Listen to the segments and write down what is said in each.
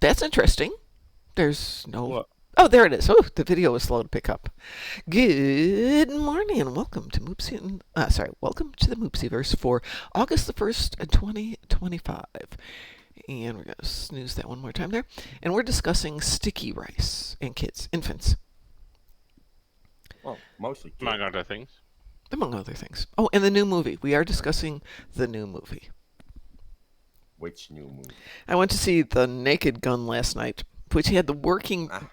that's interesting. There's no. What? Oh, there it is. Oh, the video was slow to pick up. Good morning and welcome to Moopsy. Welcome to the Moopsyverse for August the 1st, 2025. And we're going to snooze that one more time there. And we're discussing sticky rice and kids, infants, Well, mostly kids. Among other things. among other things. Oh, and the new movie. We are discussing the new movie. Which new movie? I went to see The Naked Gun last night, which had the working. Ah,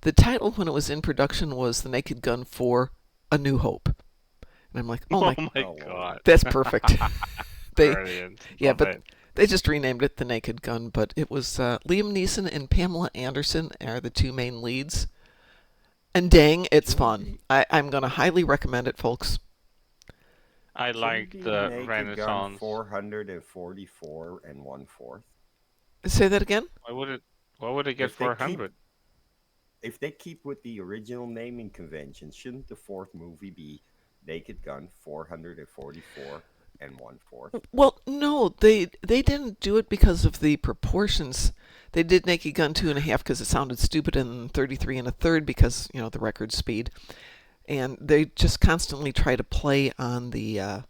The title when it was in production was The Naked Gun for A New Hope. And I'm like, oh my, Oh, God. that's perfect. They, Brilliant. yeah, Love but it. they just renamed it The Naked Gun, but it was Liam Neeson and Pamela Anderson are the two main leads. And dang, it's fun. I'm going to highly recommend it, folks. I shouldn't like be the Naked Gun Renaissance. 444 and 1/4. Say that again? Why would it get If they 400? If they keep with the original naming convention, shouldn't the fourth movie be Naked Gun 444 and 1/4? Well, no, they didn't do it because of the proportions. They did Naked Gun 2.5 because it sounded stupid, and 33 1/3 because the record speed. And they just constantly try to play on the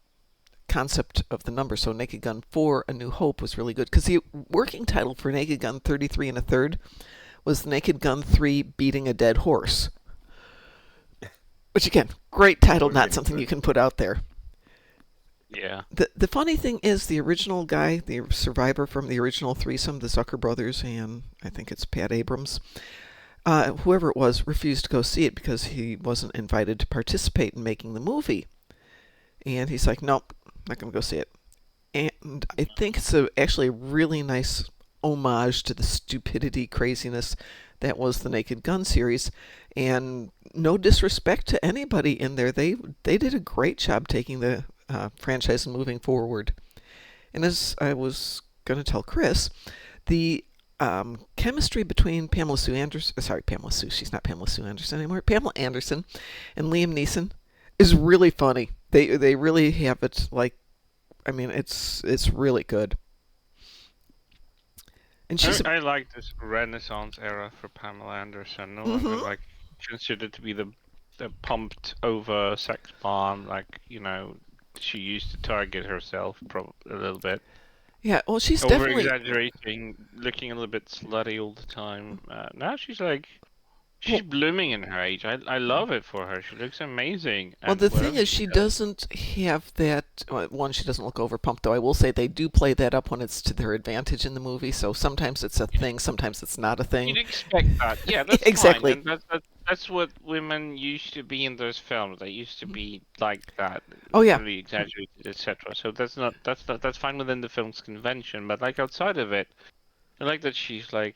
concept of the number. So Naked Gun 4 A New Hope was really good because the working title for Naked Gun 33 1/3 was Naked Gun 3 Beating a Dead Horse. Which again, great title, not something you can put out there. Yeah. The funny thing is the original guy, the survivor from the original threesome, the Zucker brothers, and I think it's Pat Abrams, whoever it was, refused to go see it because he wasn't invited to participate in making the movie. And he's like, nope, not going to go see it. And I think it's actually a really nice homage to the stupidity, craziness that was the Naked Gun series. And no disrespect to anybody in there, they did a great job taking the franchise and moving forward. And as I was going to tell Chris, the chemistry between Pamela Sue Anderson, Pamela Sue, she's not Pamela Sue Anderson anymore, Pamela Anderson and Liam Neeson is really funny. They really have it like, I mean, it's really good. And I like this Renaissance era for Pamela Anderson. No longer like considered to be the pumped over sex bomb like she used to target herself a little bit. Yeah, well, she's Over definitely. exaggerating, looking a little bit slutty all the time. Now she's Well, blooming in her age. I love it for her. She looks amazing. well, And the thing whatever is, she she does, doesn't have that. One, she doesn't look overpumped, though. I will say they do play that up when it's to their advantage in the movie. So sometimes it's a thing, sometimes it's not a thing. you'd expect that. Yeah, that's Exactly. fine. And that's what women used to be in those films. They used to be like that, Oh yeah, really exaggerated, etc. So that's fine within the film's convention. But like outside of it, I like that she's like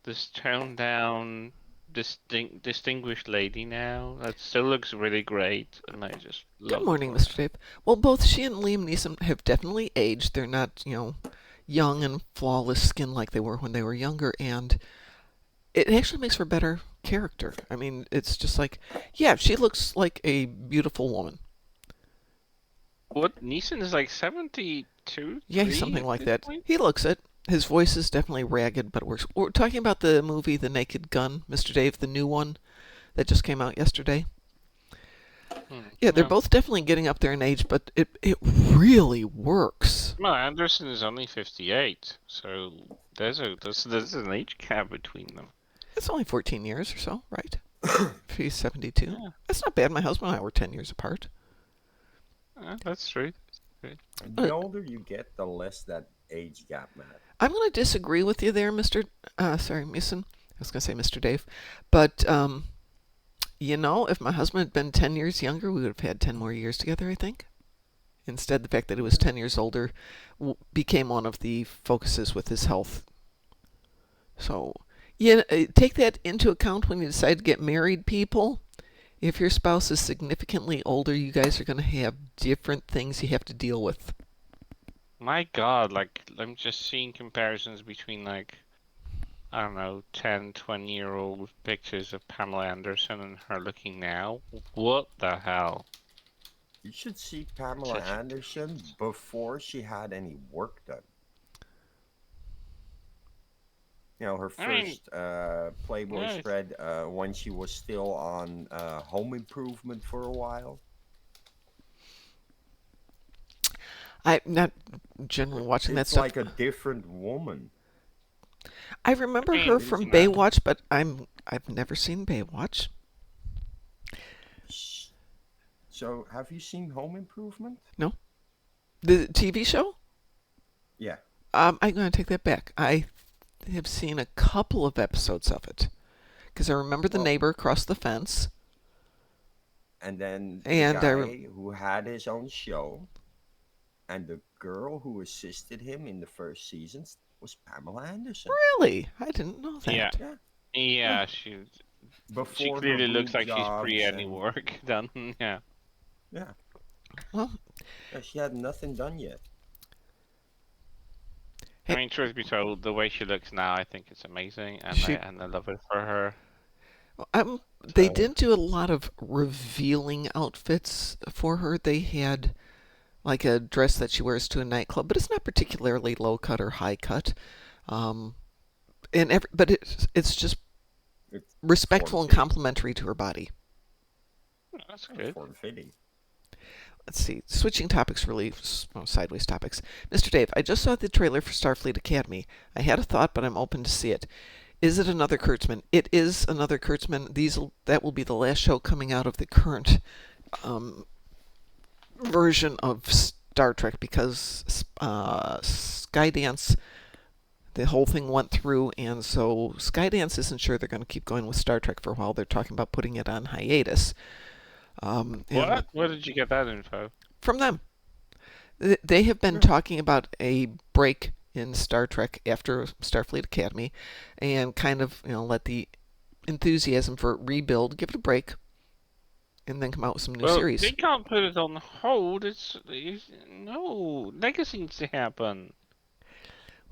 this toned down, distinguished lady now. That still looks really great, and I just Good love it morning, for Mr. her. Dave. Well, both she and Liam Neeson have definitely aged. They're not, young and flawless skin like they were when they were younger, and it actually makes for better character. I mean, it's just like, yeah, she looks like a beautiful woman. What, Neeson is like 72, Yeah, he's 3 something at like this that. point? He looks it. His voice is definitely ragged, but it works. We're talking about the movie The Naked Gun, Mr. Dave, the new one that just came out yesterday. Yeah, they're No. both definitely getting up there in age, but it really works. Well, Anderson is only 58, so there's an age gap between them. It's only 14 years or so, right? If he's 72. Yeah, That's not bad. My husband and I were 10 years apart. that's true. The older you get, the less that age gap matters. I'm going to disagree with you there, Mason. I was going to say Mr. Dave. But, if my husband had been 10 years younger, we would have had 10 more years together, I think. Instead, the fact that he was 10 years older became one of the focuses with his health. So, yeah, take that into account when you decide to get married, people. If your spouse is significantly older, you guys are going to have different things you have to deal with. My God, like I'm just seeing comparisons between I don't know, 10, 20-year-old pictures of Pamela Anderson and her looking now. What the hell? You should see Pamela Anderson before she had any work done. Her I mean, first Playboy yeah, spread when she was still on Home Improvement for a while. I'm not generally watching that It's stuff. like a different woman. I I remember her mean, It is from not. Baywatch, but I've never seen Baywatch. Sh- So, have you seen Home Improvement? No, the TV show. Yeah. I'm going to take that back. I have seen a couple of episodes of it because I remember the Well, neighbor across the fence, and then the and guy who had his own show, and the girl who assisted him in the first seasons was Pamela Anderson. really, I didn't know yeah, that. Yeah. Huh. yeah. She Before her clearly looks boob like she's pre jobs any and work done. Yeah. yeah, Well, she had nothing done yet. I hey, mean, truth be told, the way she looks now, I think it's amazing, she. and I love it for her. They So, didn't do a lot of revealing outfits for her. They had like a dress that she wears to a nightclub, but it's not particularly low cut or high cut. Um, but it's just It's form respectful and fitting. complimentary to her body. that's It's good. form fitting. Let's see, switching topics really, sideways topics. Mr. Dave, I just saw the trailer for Starfleet Academy. I had a thought, but I'm open to see it. Is it another Kurtzman? It is another Kurtzman. That will be the last show coming out of the current um, version of Star Trek because Skydance, the whole thing went through, and so Skydance isn't sure they're going to keep going with Star Trek for a while. They're talking about putting it on hiatus. And What? Where did you get that info? from them, they have been Yeah. talking about a break in Star Trek after Starfleet Academy, and kind of let the enthusiasm for rebuild, give it a break, and then come out with some new Well, they series. can't put it on hold. It's no legacy needs to happen.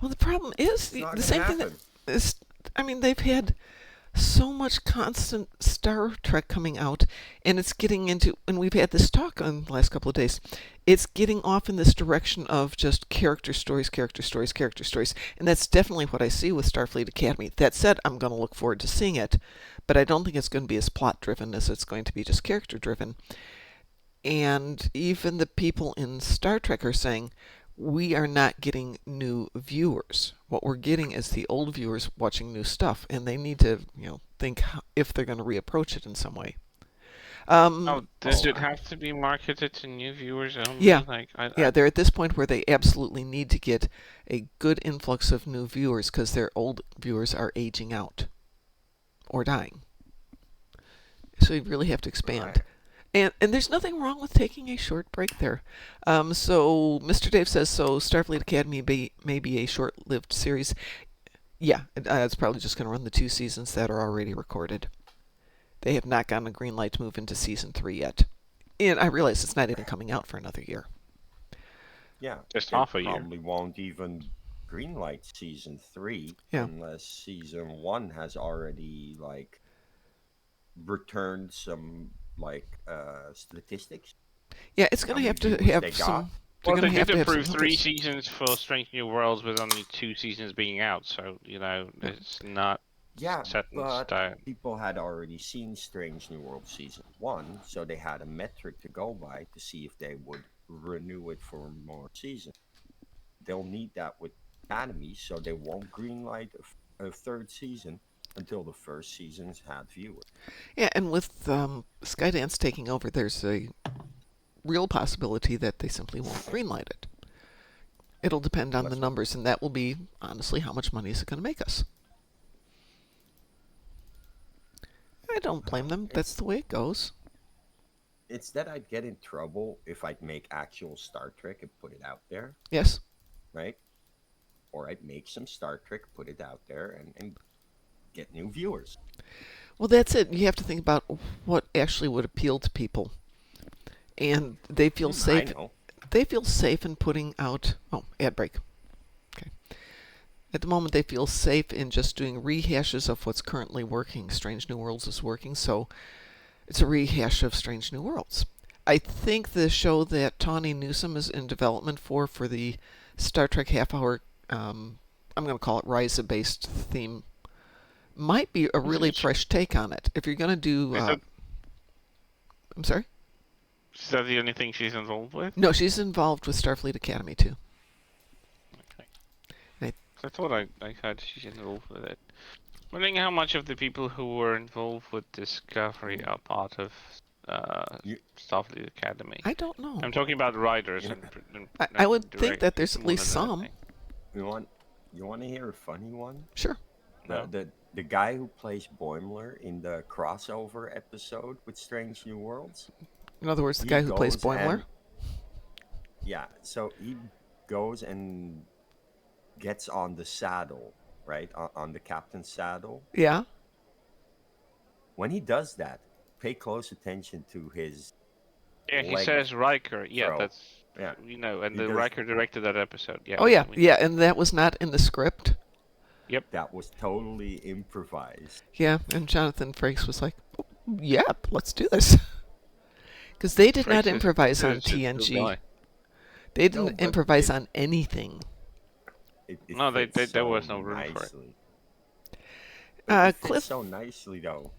Well, the problem is It's not the gonna same thing that happen. is. I mean, they've had so much constant Star Trek coming out, and it's getting into, and we've had this talk on the last couple of days, it's getting off in this direction of just character stories, character stories, character stories, and that's definitely what I see with Starfleet Academy. That said, I'm going to look forward to seeing it, but I don't think it's going to be as plot driven as it's going to be just character driven. And even the people in Star Trek are saying, we are not getting new viewers. What we're getting is the old viewers watching new stuff, and they need to, think if they're going to reapproach it in some way. Oh, does Oh, it have to be marketed to new viewers Yeah, only? Like, yeah, they're at this point where they absolutely need to get a good influx of new viewers because their old viewers are aging out or dying. So you really have to expand. right. And there's nothing wrong with taking a short break there. So Mr. Dave says so. Starfleet Academy may be a short-lived series. Yeah, it's probably just going to run the 2 seasons that are already recorded. They have not gotten a green light to move into season 3 yet. And I realize it's not even coming out for another year. Yeah, just they half a year. probably won't even greenlight season 3 Yeah. unless season 1 has already like returned some like statistics. Yeah, it's How going to many have to viewers have they some. got? They're Well, going they to have did to have some approve three numbers. seasons for Strange New Worlds with only 2 seasons being out, so Yeah. it's not Yeah, set in but stone. people had already seen Strange New World season 1, so they had a metric to go by to see if they would renew it for more seasons. They'll need that with Academy, so they won't greenlight a third season until the first season's had viewers. Yeah, and with Skydance taking over, there's a real possibility that they simply won't greenlight it. It'll depend Well, on the that's what numbers, and that will be, honestly, how much money is it going to make us? I don't blame them. That's it's the way it goes. it's that I'd get in trouble if I'd make actual Star Trek and put it out there, Yes. right? Or I'd make some Star Trek, put it out there, and get new viewers. Well, that's it. You have to think about what actually would appeal to people, and they feel I safe. know. They feel safe in putting out. Oh, ad break. Okay. At the moment, they feel safe in just doing rehashes of what's currently working. Strange New Worlds is working, so it's a rehash of Strange New Worlds. I think the show that Tawny Newsome is in development for the Star Trek half-hour I'm going to call it Ryza-based theme, might be a really fresh take on it. If you're going to do, I'm sorry? Is that the only thing she's involved with? No, she's involved with Starfleet Academy too. Okay. I thought I heard she's involved with it. Wondering how much of the people who were involved with Discovery are part of Starfleet Academy. I don't know. I'm talking about writers. I would think that there's at least some. You want to hear a funny one? Sure. No. The guy who plays Boimler in the crossover episode with Strange New Worlds. In other words, the guy who plays Boimler? Yeah, so he goes and gets on the saddle, right? On the captain's saddle. Yeah. When he does that, pay close attention to his he says Riker. Yeah, throw. that's... Yeah. And the Riker directed that episode. Yeah. Oh, yeah. Yeah, and that was not in the script? Yep. That was totally improvised. Yeah, and Jonathan Frakes was like, yep, let's do this. Because they did not improvise on TNG. They didn't improvise on anything. There was no room for it. It fits so nicely, though.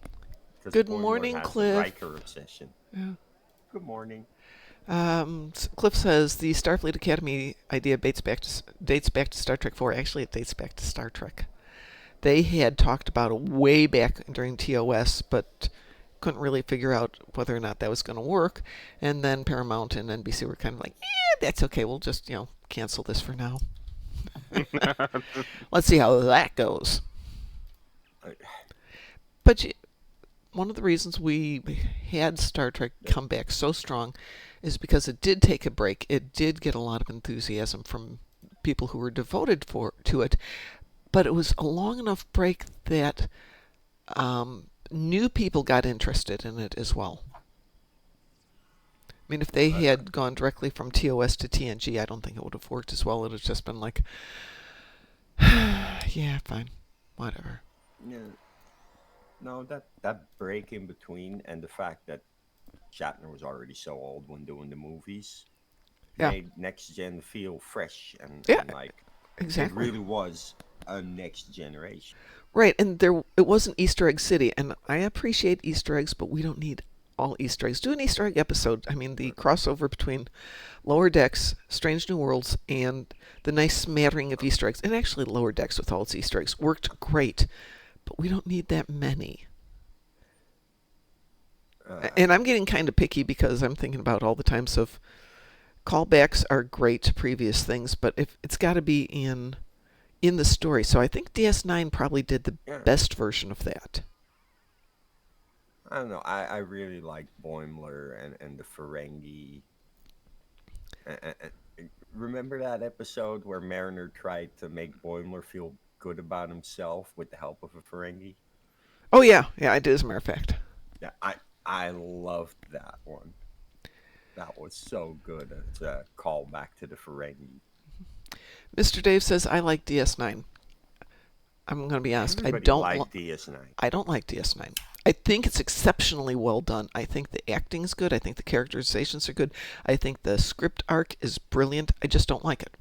Good morning, Cliff. Riker obsession. Yeah. Good morning. Cliff says the Starfleet Academy idea dates back to Star Trek 4. Actually, it dates back to Star Trek. They had talked about it way back during TOS, but couldn't really figure out whether or not that was going to work. And then Paramount and NBC were kind of like, that's okay. We'll just, cancel this for now. Let's see how that goes. But one of the reasons we had Star Trek come back so strong is because it did take a break. It did get a lot of enthusiasm from people who were devoted to it, but it was a long enough break that new people got interested in it as well. I mean, if they had gone directly from TOS to TNG, I don't think it would have worked as well. It would have just been like, yeah, fine, whatever. Yeah. No, that break in between and the fact that Shatner was already so old when doing the movies made Next Gen feel fresh and like exactly. It really was a next generation. Right, and it wasn't Easter Egg City, and I appreciate Easter eggs, but we don't need all Easter eggs. Do an Easter egg episode. I mean, the crossover between Lower Decks, Strange New Worlds, and the nice smattering of Easter eggs, and actually Lower Decks with all its Easter eggs, worked great, but we don't need that many. And I'm getting kind of picky because I'm thinking about all the times of callbacks are great to previous things, but if it's got to be in the story. So I think DS9 probably did the best version of that. I don't know. I really like Boimler and the Ferengi. Remember that episode where Mariner tried to make Boimler feel good about himself with the help of a Ferengi? Oh, yeah. Yeah, I did, as a matter of fact. Yeah, I loved that one. That was so good. It's a callback to the Ferengi. Mr. Dave says, I like DS9. I'm going to be honest. Everybody I don't like DS9. I don't like DS9. I think it's exceptionally well done. I think the acting is good. I think the characterizations are good. I think the script arc is brilliant. I just don't like it.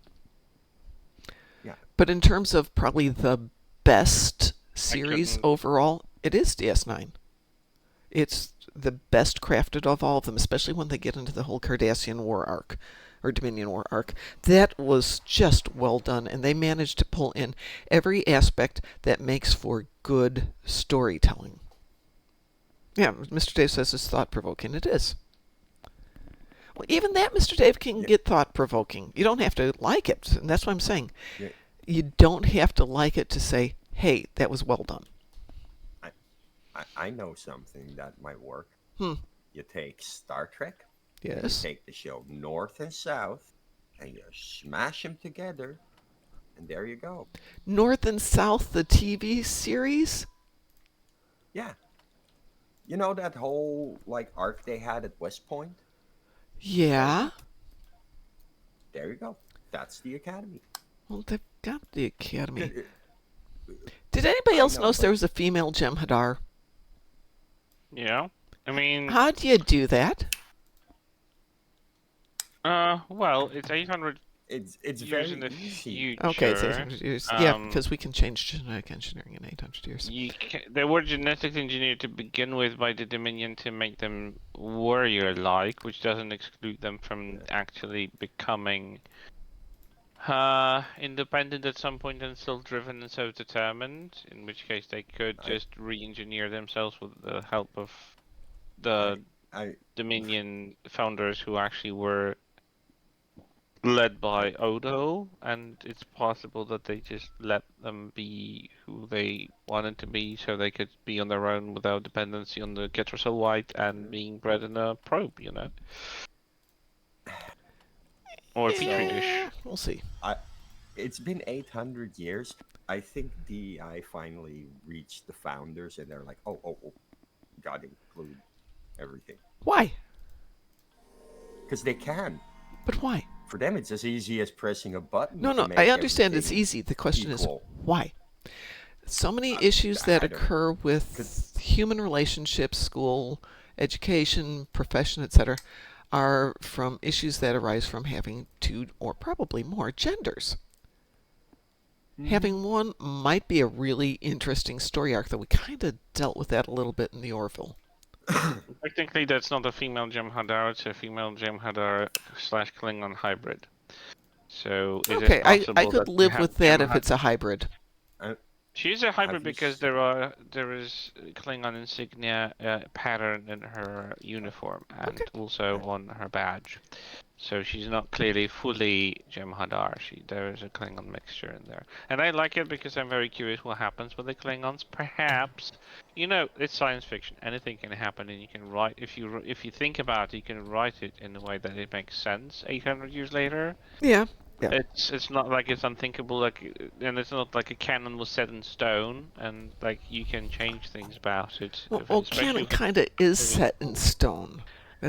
Yeah. But in terms of probably the best series overall, it is DS9. It's the best crafted of all of them, especially when they get into the whole Cardassian War arc, or Dominion War arc. That was just well done, and they managed to pull in every aspect that makes for good storytelling. Yeah, Mr. Dave says it's thought-provoking. It is. Well, even that, Mr. Dave, can get thought-provoking. You don't have to like it, and that's what I'm saying. Yeah. You don't have to like it to say, hey, that was well done. I know something that might work. You take Star Trek, yes. You take the show North and South, and you smash them together, and there you go. North and South, the TV series? Yeah. You know that whole arc they had at West Point? Yeah. There you go. That's the Academy. Well, they've got the Academy. Did anybody else notice there was a female Jem'Hadar? Yeah. I mean... How do you do that? Well, it's 800 it's Years very in the easy. Okay, it's future, 800 years. Yeah, because we can change genetic engineering in 800 years. they were genetically engineered to begin with by the Dominion to make them warrior-like, which doesn't exclude them from actually becoming independent at some point and self-driven and self-determined. In which case, they could I just re-engineer themselves with the help of I the I Dominion founders who actually were led I by Odo, and it's possible that they just let them be who they wanted to be so they could be on their own without dependency on the Getrosol White and being bred in a probe, or a petri so dish. We'll see. I it's been 800 years. I think DI finally reached the founders, and they're like, oh, gotta include everything Why? because they can. But why? For them, it's as easy as pressing a button No, to no, I make understand it's everything easy. The question is equal. why? So many I, issues that I don't occur could with human relationships, school, education, profession, etc., are from issues that arise from having two or probably more genders. Having one might be a really interesting story arc, though we kind of dealt with that a little bit in the Orville. Technically, that's not a female Jem'Hadar, it's a female Jem'Hadar slash Klingon hybrid. So is it Okay, I possible could that you live have with that if it's a hybrid. I, She's a hybrid have you because seen? there is Klingon insignia pattern in her uniform and Okay. also I, on her badge. So she's not clearly fully Jem'Hadar. There is a Klingon mixture in there, and I like it because I'm very curious what happens with the Klingons. Perhaps, it's science fiction. Anything can happen, and you can write if you think about it, you can write it in a way that it makes sense. 800 years later. Yeah, yeah. It's not like it's unthinkable, and it's not like a canon was set in stone, and like you can change things about it, Well, especially canon if it's kind of is if set in stone.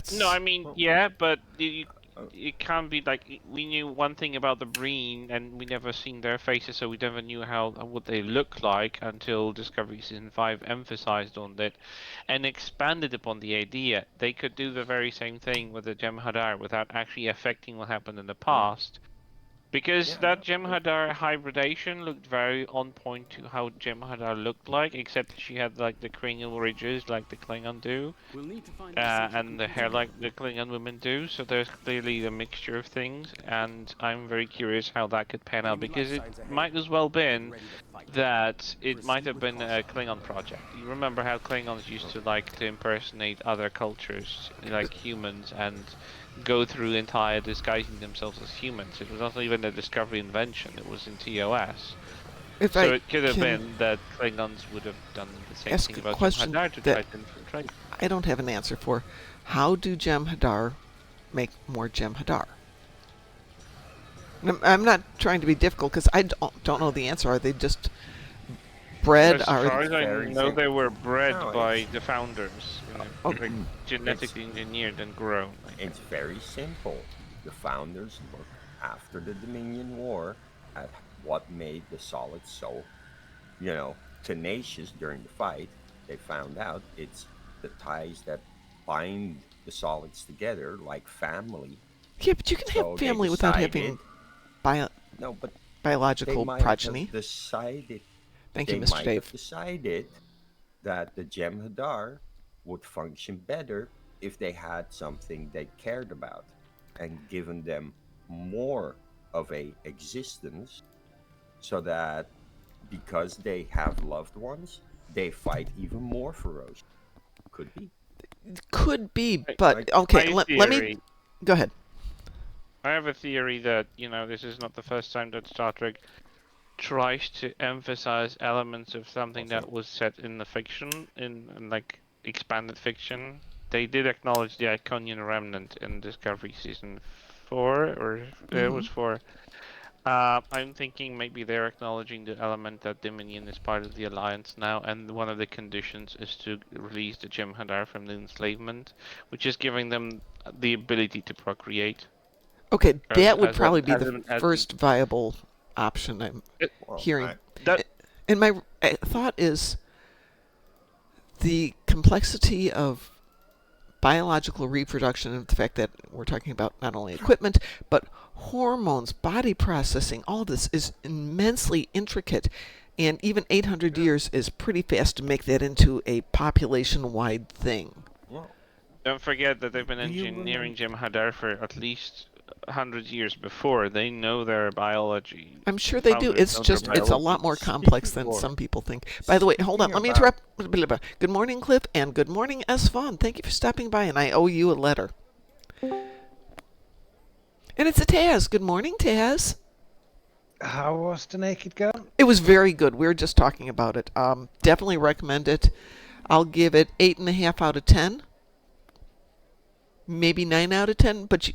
no, I That's mean, well, yeah, but uh, it can't be like we knew one thing about the Breen, and we never seen their faces, so we never knew what they look like until Discovery Season 5 emphasized on that and expanded upon the idea. They could do the very same thing with the Jem'Hadar without actually affecting what happened in the yeah, past. Because yeah, that no, Jem'Hadar hybridation looked very on point to how Jem'Hadar looked like, except she had like the cranial ridges like the Klingon do, We'll need to find the secret and the hair computer like lab. the Klingon women do. So there's clearly a mixture of things, and I'm very curious how that could pan out Enemy life because it signs ahead. might as well Get been ready to fight. that it might Proceed have with been a caution. Klingon project. You remember how Klingons used to like to impersonate other cultures, like humans, and go through entire disguising themselves as humans. It was not even a Discovery invention, it was in TOS. if So I it could have can been that Klingons would have done the same ask thing a about question Jem'Hadar to that try to infiltrate. I don't have an answer for. How do Jem'Hadar make more Jem'Hadar? I'm not trying to be difficult because I don't know the answer. Are they just bred? As Are far it's as I very know, they simple. were bred No, by the founders, oh, like it's genetically engineered and grown, I it's think. very simple. The founders looked after the Dominion War at what made the solids so, tenacious during the fight. They found out it's the ties that bind the solids together like family. yeah, but you can have So they family without having decided, bio- no, but they biological might have progeny. decided Thank you, they Mr. might have Dave. decided that the Jem'Hadar would function better if they had something they cared about and given them more of a existence so that because they have loved ones, they fight even more ferocious. Could be. Could be, Like, but Like, okay. my Let me theory, go ahead. I have a theory that, this is not the first time that Star Trek tries to emphasize elements of something also, that was set in the fiction, in like expanded fiction. They did acknowledge the Iconian remnant in Discovery season 4, or it Hmm. was 4. I'm thinking maybe they're acknowledging the element that Dominion is part of the Alliance now, and one of the conditions is to release the Jem'Hadar from the enslavement, which is giving them the ability to procreate Okay, as that would as an probably be as the an as an first viable option I'm it, well, hearing. that And my thought is the complexity of biological reproduction and the fact that we're talking about not only equipment, but hormones, body processing, all this is immensely intricate. And even 800 years is pretty fast to make that into a population-wide thing. Well, Don't forget that they've been Do you engineering Jim Hadar for at least 100 years before. They know their biology. I'm sure they do. Founders It's know just, their it's a biology. lot more Speaking complex than for- some people think. By the way, hold on, let me Speaking interrupt. Good morning, Cliff, and good morning, S. Vaughn. Thank you for stopping by, and I owe you a letter. And it's a Taz. Good morning, Taz. How was the Naked Gun? It was very good. We were just talking about it. Definitely recommend it. I'll give it 8.5 out of 10. Maybe 9 out of 10, but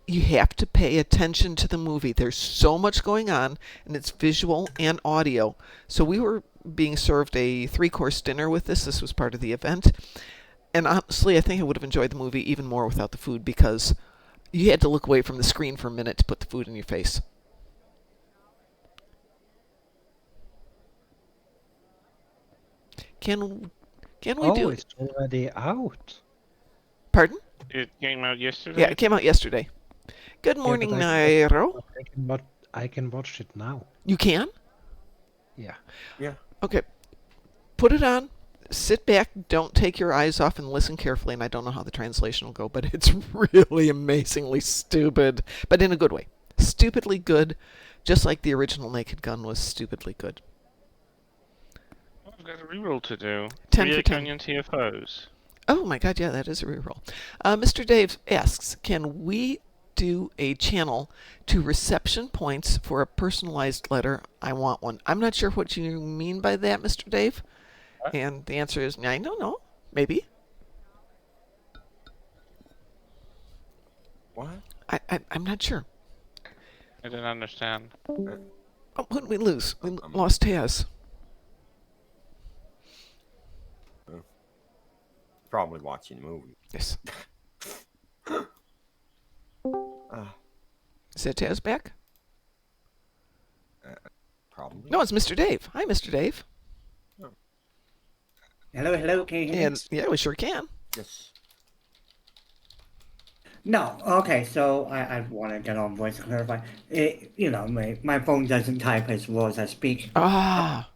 you have to pay attention to the movie. There's so much going on, and it's visual and audio. So we were being served a 3-course dinner with this. This was part of the event. And honestly, I think I would have enjoyed the movie even more without the food because you had to look away from the screen for a minute to put the food in your face. Can we do? It's already out. Pardon? It came out yesterday. Yeah, it came out yesterday. Good morning, but Nairo. I can watch it now. You can? Yeah. yeah. Okay. Put it on. Sit back. Don't take your eyes off and listen carefully. And I don't know how the translation will go, but it's really amazingly stupid, but in a good way. Stupidly good, just like the original Naked Gun was stupidly good. I've got a reroll to do. 10 for 10. Onion TFOs. Oh my god, yeah, that is a reroll. Mr. Dave asks, can we do a channel to reception points for a personalized letter? I want one. I'm not sure what you mean by that, Mr. Dave. What? And the answer is, I don't know. Maybe. What? I'm not sure. I didn't understand. Oh, who did we lose? We I'm- lost Taz. Probably watching the movie. Yes. Uh, Is that Taz back? probably. No, it's Mr. Dave. Hi, Mr. Dave. Hello, can you hear me? And yeah, we sure can. Yes. No, okay, so I want to get on voice to clarify. My phone doesn't type as well as I speak. Ah,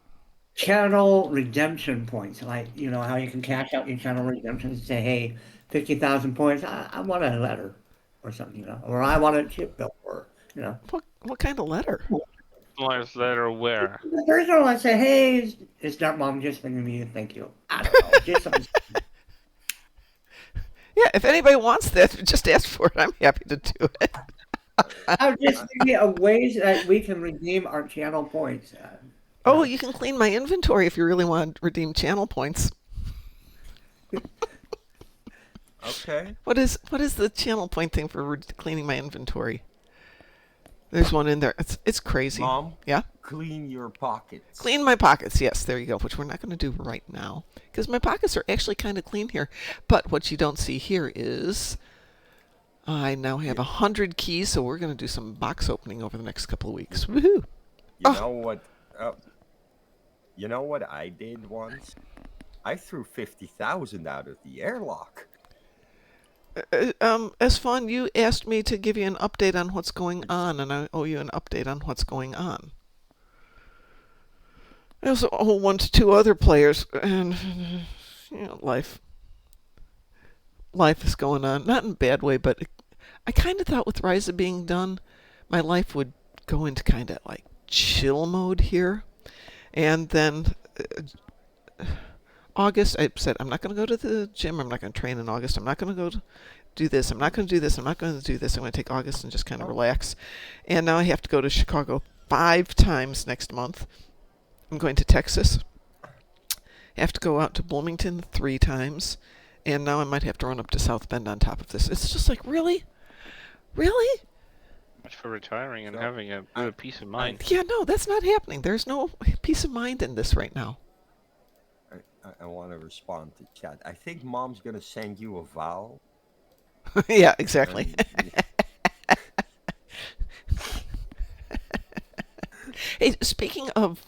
Channel redemption points, like, how you can cash out your channel redemptions and say, hey, 50,000 points, I want a letter or something, or I want a chip bill, or, what kind of letter? Personalized letter where? The first one, I say, hey, is that mom just thinking of you? Thank you. I don't know, just something. Yeah, if anybody wants that, just ask for it. I'm happy to do it. I'm just thinking of ways that we can redeem our channel points. Oh, you can clean my inventory if you really want to redeem channel points. Okay. What is the channel point thing for cleaning my inventory? There's one in there. It's crazy. Mom, Yeah? clean your pockets. Clean my pockets. Yes, there you go, which we're not going to do right now because my pockets are actually kind of clean here. But what you don't see here is I now have 100 keys, so we're going to do some box opening over the next couple of weeks. Woohoo! You Oh. know what? You know what I did once? I threw 50,000 out of the airlock. Esfon, you asked me to give you an update on what's going on, and I owe you an update on what's going on. I also owe one to two other players, and life is going on. Not in a bad way, but I kind of thought with Ryza being done, my life would go into kind of like chill mode here, and then August, I said, I'm not going to go to the gym. I'm not going to train in August. I'm not going to go do this. I'm not going to do this. I'm not going to do this. I'm going to take August and just kind of relax. And now I have to go to Chicago 5 times next month. I'm going to Texas. I have to go out to Bloomington 3 times. And now I might have to run up to South Bend on top of this. It's just like, really? Really? Much for retiring and So, having a bit of peace of mind. Yeah, no, that's not happening. There's no peace of mind in this right now. I want to respond to chat. I think Mom's going to send you a vowel. Yeah, exactly. Hey, speaking of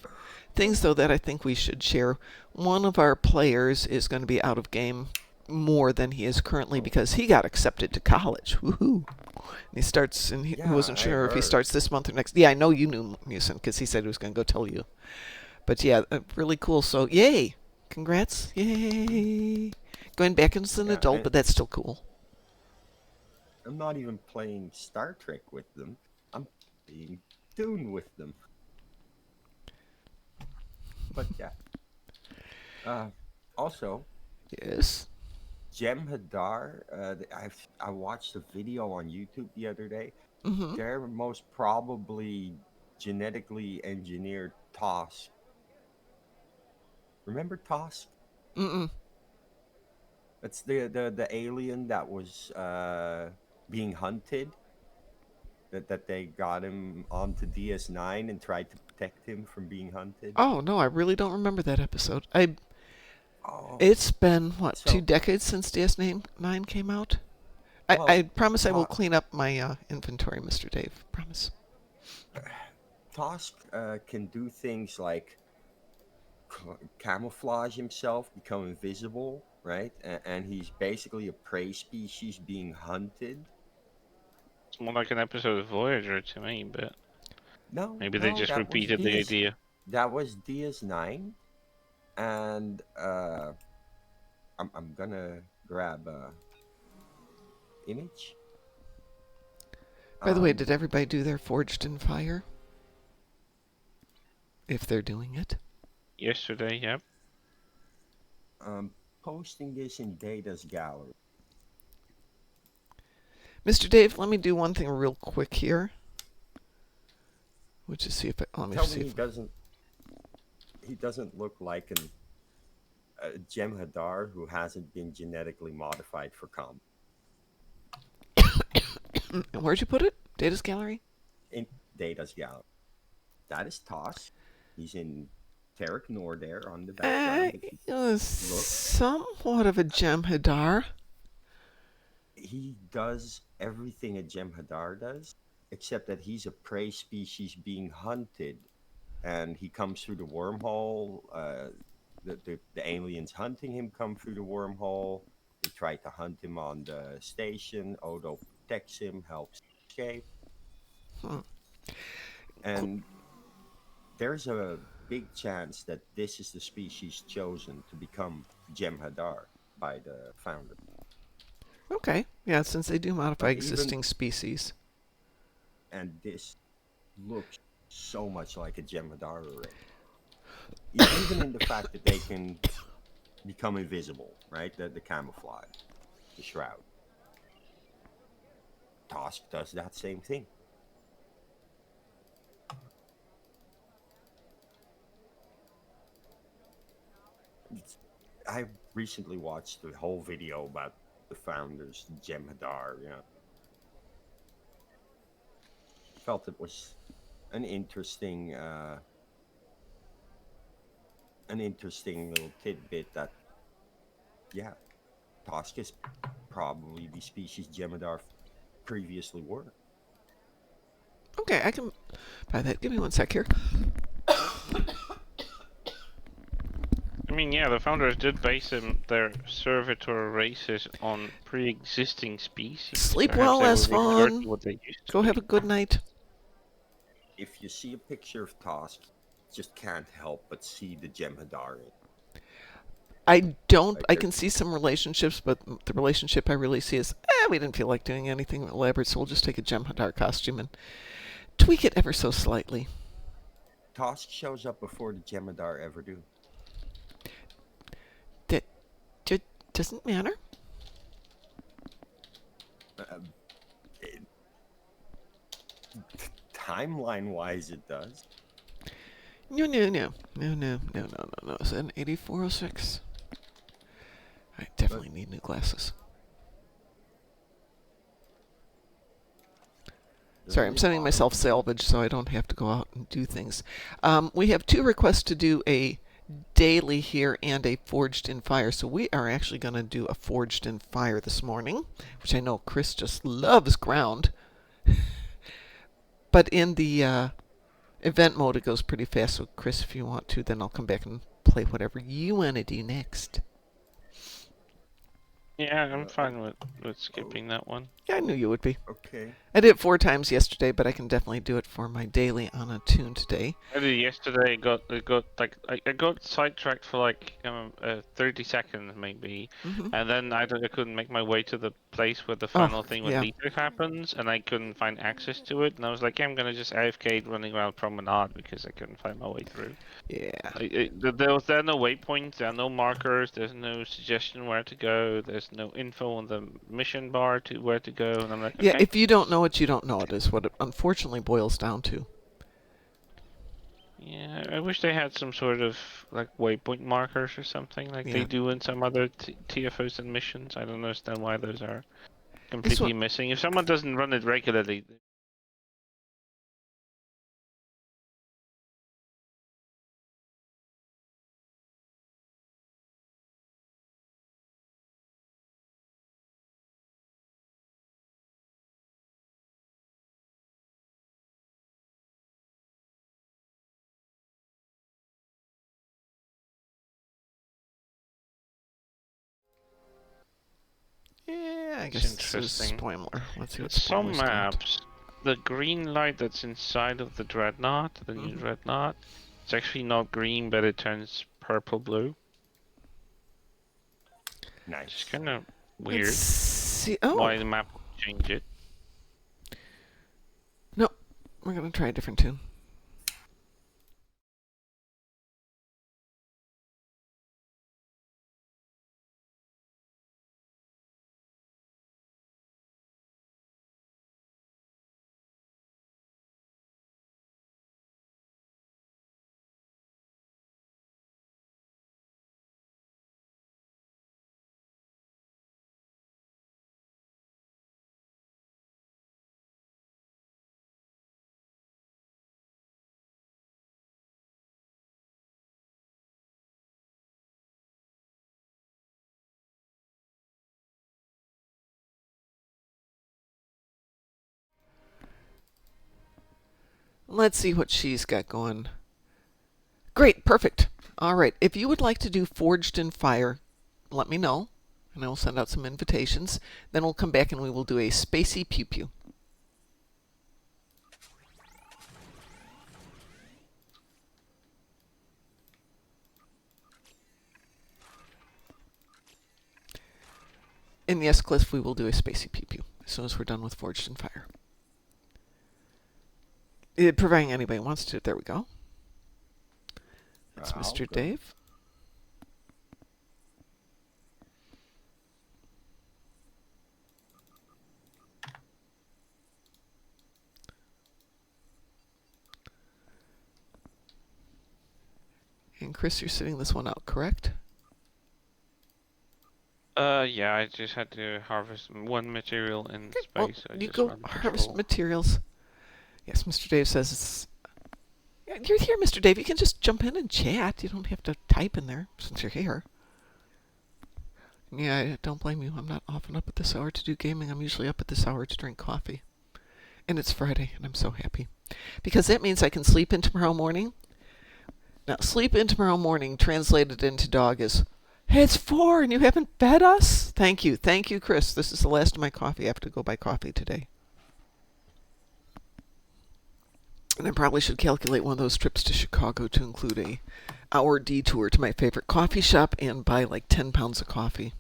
things, though, that I think we should share, one of our players is going to be out of game more than he is currently because he got accepted to college. Woohoo! And he starts, and he Yeah, wasn't I sure if he heard. starts this month or next. Yeah, I know you knew Musin because he said he was going to go tell you. But yeah, really cool. So yay! Congrats! Yay! Going back as an Yeah, adult, and but that's still cool. I'm not even playing Star Trek with them. I'm playing Dune with them. But yeah. Uh, Also, Yes. Jem'Hadar. I watched a video on YouTube the other day. Mm-hmm. They're most probably genetically engineered Tosk. Remember Tosk? Mm-mm. That's the alien that was being hunted. That they got him onto DS9 and tried to protect him from being hunted. Oh no, I really don't remember that episode. I. Oh, It's been what, two so decades since DS9 came out. I well, promise I will to- clean up my inventory, Mr. Dave. Promise. Tosk can do things like camouflage himself, become invisible, right? And he's basically a prey species being hunted. It's more like an episode of Voyager to me, but No, maybe they no, just repeated the idea. That was DS9, and I'm gonna grab a image. By the way, Um, did everybody do their Forged in Fire? If they're doing it. Yesterday, yep. um, Posting this in Data's gallery. Mr. Dave, let me do one thing real quick here. Which is see if let me Tell see me if he doesn't look like a Jem'Hadar who hasn't been genetically modified for combat. where'd you put it? Data's gallery? In Data's gallery. That is Toss. He's in Tarek Nor there on the background. If you look, Somewhat of a Jem'Hadar. he does everything a Jem'Hadar does, except that he's a prey species being hunted, and he comes through the wormhole. The aliens hunting him come through the wormhole. They try to hunt him on the station. Odo protects him, helps escape, Hmm. and there's a big chance that this is the species chosen to become Jem'Hadar by the founder. Okay. Yeah, since they do modify But even existing species. and this looks so much like a Jem'Hadar already. Even in the fact that they can become invisible, right? The camouflage, the shroud. Tosk does that same thing. I recently watched the whole video about the founders, Jem'Hadar. Felt it was an interesting, uh, an interesting little tidbit that, yeah, Tosk is probably the species Jem'Hadar previously were. Okay, I can buy that. Give me one sec here. I mean, yeah, the founders did base their servitor races on pre-existing species. Sleep Perhaps well, they would revert Asvon. to what they used to Go be. have a good night. If you see a picture of Tosk, just can't help but see the Jem'Hadar in it. I don't. Like I can see some relationships, but the relationship I really see is, we didn't feel like doing anything elaborate, so we'll just take a Jem'Hadar costume and tweak it ever so slightly. Tosk shows up before the Jem'Hadar ever do. That doesn't matter. Uh, Timeline-wise, it does. No. Is that an 8406? I definitely need new glasses. The Sorry, I'm very sending bottom. myself salvage so I don't have to go out and do things. We have 2 requests to do a daily here and a Forged in Fire. So we are actually going to do a Forged in Fire this morning, which I know Chris just loves ground. But in the event mode, it goes pretty fast. So Chris, if you want to, then I'll come back and play whatever you want to do next. Yeah, I'm fine with skipping that one. Yeah, I knew you would be. Okay. I did it 4 times yesterday, but I can definitely do it for my daily on a tune today. I did it yesterday. I got sidetracked for like 30 seconds maybe, Hmm. and then I couldn't make my way to the place where the Oh, final thing with yeah. Lita happens, and I couldn't find access to it. And I was like, yeah, I'm gonna just AFK running around Promenade because I couldn't find my way through. Yeah. There are no waypoints, there are no markers, there's no suggestion where to go, there's no info on the mission bar to where to go, and I'm like, Yeah, okay. if you don't know it, you don't know it, is what it unfortunately boils down to. Yeah, I wish they had some sort of like waypoint markers or something like they Yeah. do in some other TFOs and missions. I don't understand why those are This completely one, missing. If someone doesn't run it regularly, yeah, I it's guess this is interesting. spoiler. Let's see what Some spoilers got. maps, the green light that's inside of the dreadnought, the new Mhm. dreadnought, it's actually not green, but it turns purple blue. It's Nice. kind of Let's weird see. why Oh, the map would change it. no, we're gonna try a different tune. Let's see what she's got going. Great, perfect. All right, if you would like to do Forged in Fire, let me know, and I will send out some invitations. Then we'll come back and we will do a spacey pew pew. And yes, Cliff, we will do a spacey pew pew as soon as we're done with Forged in Fire. Providing anybody wants to. There we go. That's Mr. Okay. Dave. And Chris, you're sitting this one out, correct? Yeah, I just had to harvest one material in Okay, space. well, So I you just go ran harvest patrol. materials. Yes, Mr. Dave says it's. Yeah, you're here, Mr. Dave. You can just jump in and chat. You don't have to type in there since you're here. Yeah, I don't blame you. I'm not often up at this hour to do gaming. I'm usually up at this hour to drink coffee. And it's Friday, and I'm so happy. Because that means I can sleep in tomorrow morning. Now, sleep in tomorrow morning, translated into dog, is, hey, it's 4 and you haven't fed us? Thank you. Thank you, Chris. This is the last of my coffee. I have to go buy coffee today. And I probably should calculate one of those trips to Chicago to include a hour detour to my favorite coffee shop and buy like 10 pounds of coffee.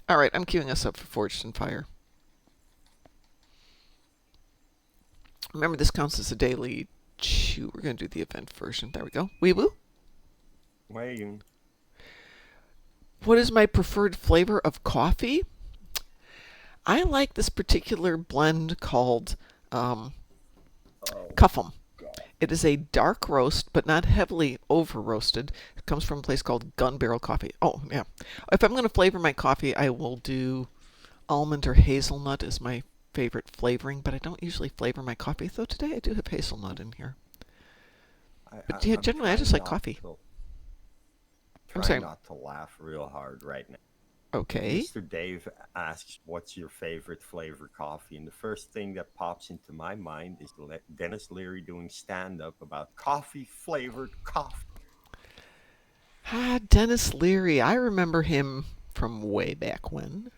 All right, I'm queuing us up for Forged in Fire. Remember, this counts as a daily chew. We're going to do the event version. There we go. Weeboo. Waiting. What is my preferred flavor of coffee? I like this particular blend called Cuffum. It is a dark roast, but not heavily over roasted. It comes from a place called Gun Barrel Coffee. Oh, yeah. If I'm going to flavor my coffee, I will do almond or hazelnut as my favorite flavoring, but I don't usually flavor my coffee, though today I do have hazelnut in here. But yeah, I'm generally I trying just like not coffee. to- I'm Try sorry. not to laugh real hard right now. Okay. Mr. Dave asks, "What's your favorite flavor coffee?" And the first thing that pops into my mind is Dennis Leary doing stand-up about coffee flavored coffee. Ah, Dennis Leary. I remember him from from way back when.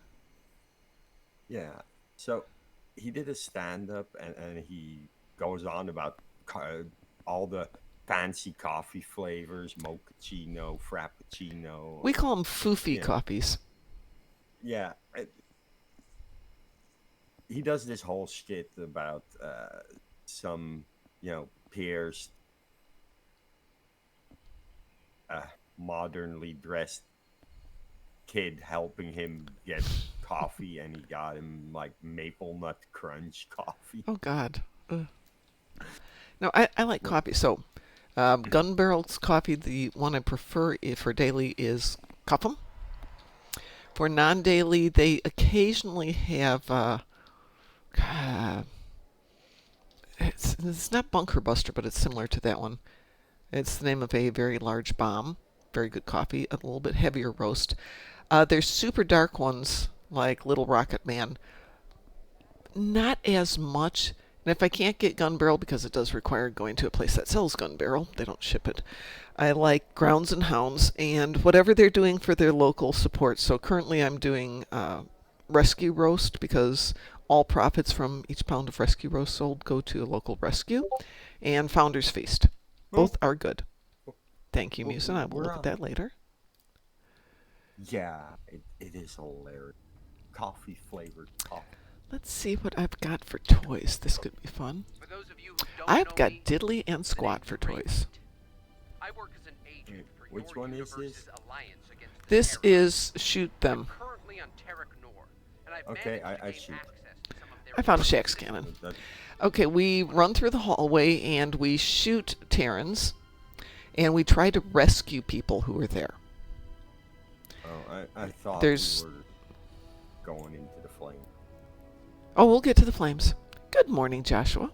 Yeah. So he did a stand-up, and he goes on about all the fancy coffee flavors, mochaccino, frappuccino. We call them foofy Yeah. coffees. Yeah. He does this whole shit about some, pierced, modernly dressed kid helping him get coffee, and he got him like maple nut crunch coffee. Oh, God. Ugh. No, I like coffee. So, Gun Barrel's coffee, the one I prefer for daily is Cupham. For non-daily, they occasionally have... it's not Bunker Buster, but it's similar to that one. It's the name of a very large bomb. Very good coffee. A little bit heavier roast. There's super dark ones like Little Rocket Man. Not as much. And if I can't get Gun Barrel, because it does require going to a place that sells Gun Barrel, they don't ship it, I like Grounds and Hounds and whatever they're doing for their local support. So currently I'm doing Rescue Roast, because all profits from each pound of Rescue Roast sold go to a local rescue, and Founder's Feast. Both are good. Thank you, Musin. I will look at that later. Yeah, it is hilarious. Coffee flavored coffee. Let's see what I've got for toys. This could be fun. For those of you who don't I've know got me, Diddley and Squat for toys. I work as an agent for Which your one is universe's this? alliance against the This terror. is Shoot Them. I'm currently on Terek Nor, and I've Okay, managed to I gain shoot. access to some of their I found a most Shax sensitive cannon. That- Okay, we run through the hallway and we shoot Terrans, and we try to rescue people who are there. Oh, I thought There's- we were going into the flame. Oh, we'll get to the flames. Good morning, Joshua.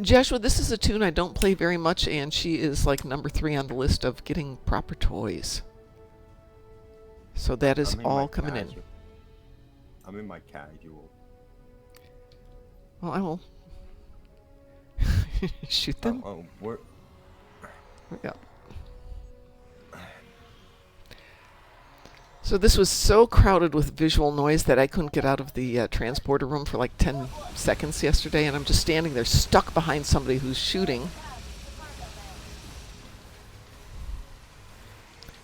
Joshua, this is a tune I don't play very much, and she is like number 3 on the list of getting proper toys. So that is I'm in all my coming in. casual. I'm in my casual. Well, I will shoot them. Oh, we're Yeah. So this was so crowded with visual noise that I couldn't get out of the transporter room for like 10 seconds yesterday, and I'm just standing there stuck behind somebody who's shooting.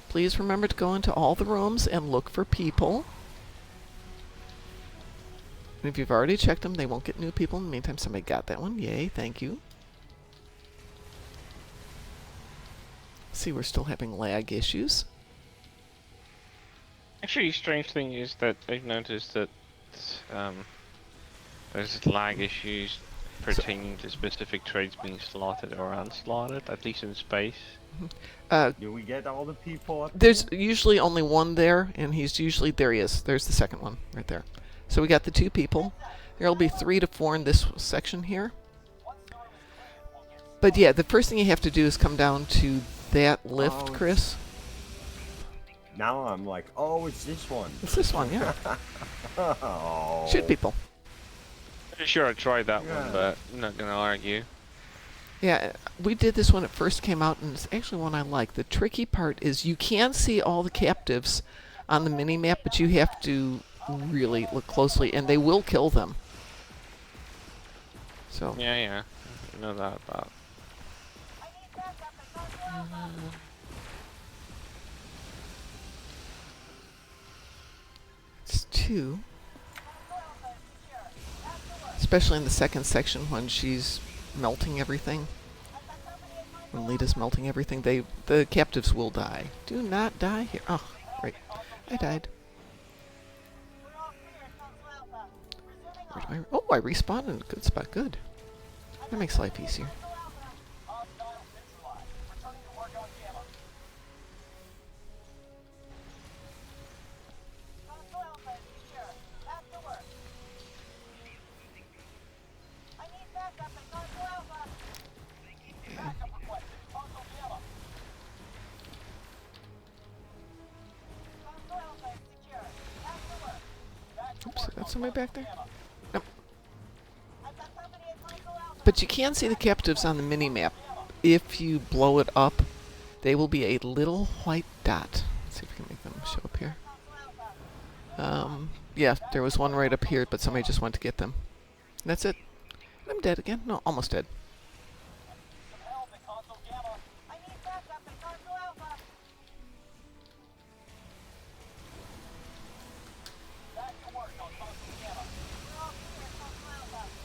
Please remember to go into all the rooms and look for people. And if you've already checked them, they won't get new people. In the meantime, somebody got that one. Yay, thank you. See, we're still having lag issues. Actually, strange thing is that I've noticed that there's lag issues pertaining to specific trades being slotted or unslotted, at least in space. do we get all the people up There's there? usually only one there, and he's usually... There he is. There's the second one, right there. So we got the 2 people. There'll be 3 to 4 in this section here. But yeah, the first thing you have to do is come down to that lift, Oh, Chris. Now I'm like, oh, it's this one. It's this one, yeah. Oh. Shoot people. Pretty sure I tried that Yeah. one, but I'm not gonna argue. Yeah, we did this when it first came out, and it's actually one I like. The tricky part is you can see all the captives on the mini-map, but you have to really look closely, and they will kill them. So, Yeah, I know that about. it's 2. Especially in the second section when she's melting everything. When Lita's melting everything, the captives will die. Do not die here. Oh, right. I died. Where do I... Oh, I respawned in a good spot. Good. That makes life easier. Oops, got somebody back there? Nope. But you can see the captives on the mini-map. If you blow it up, they will be a little white dot. Let's see if we can make them show up here. Yeah, there was one right up here, but somebody just went to get them. That's it. I'm dead again. No, almost dead.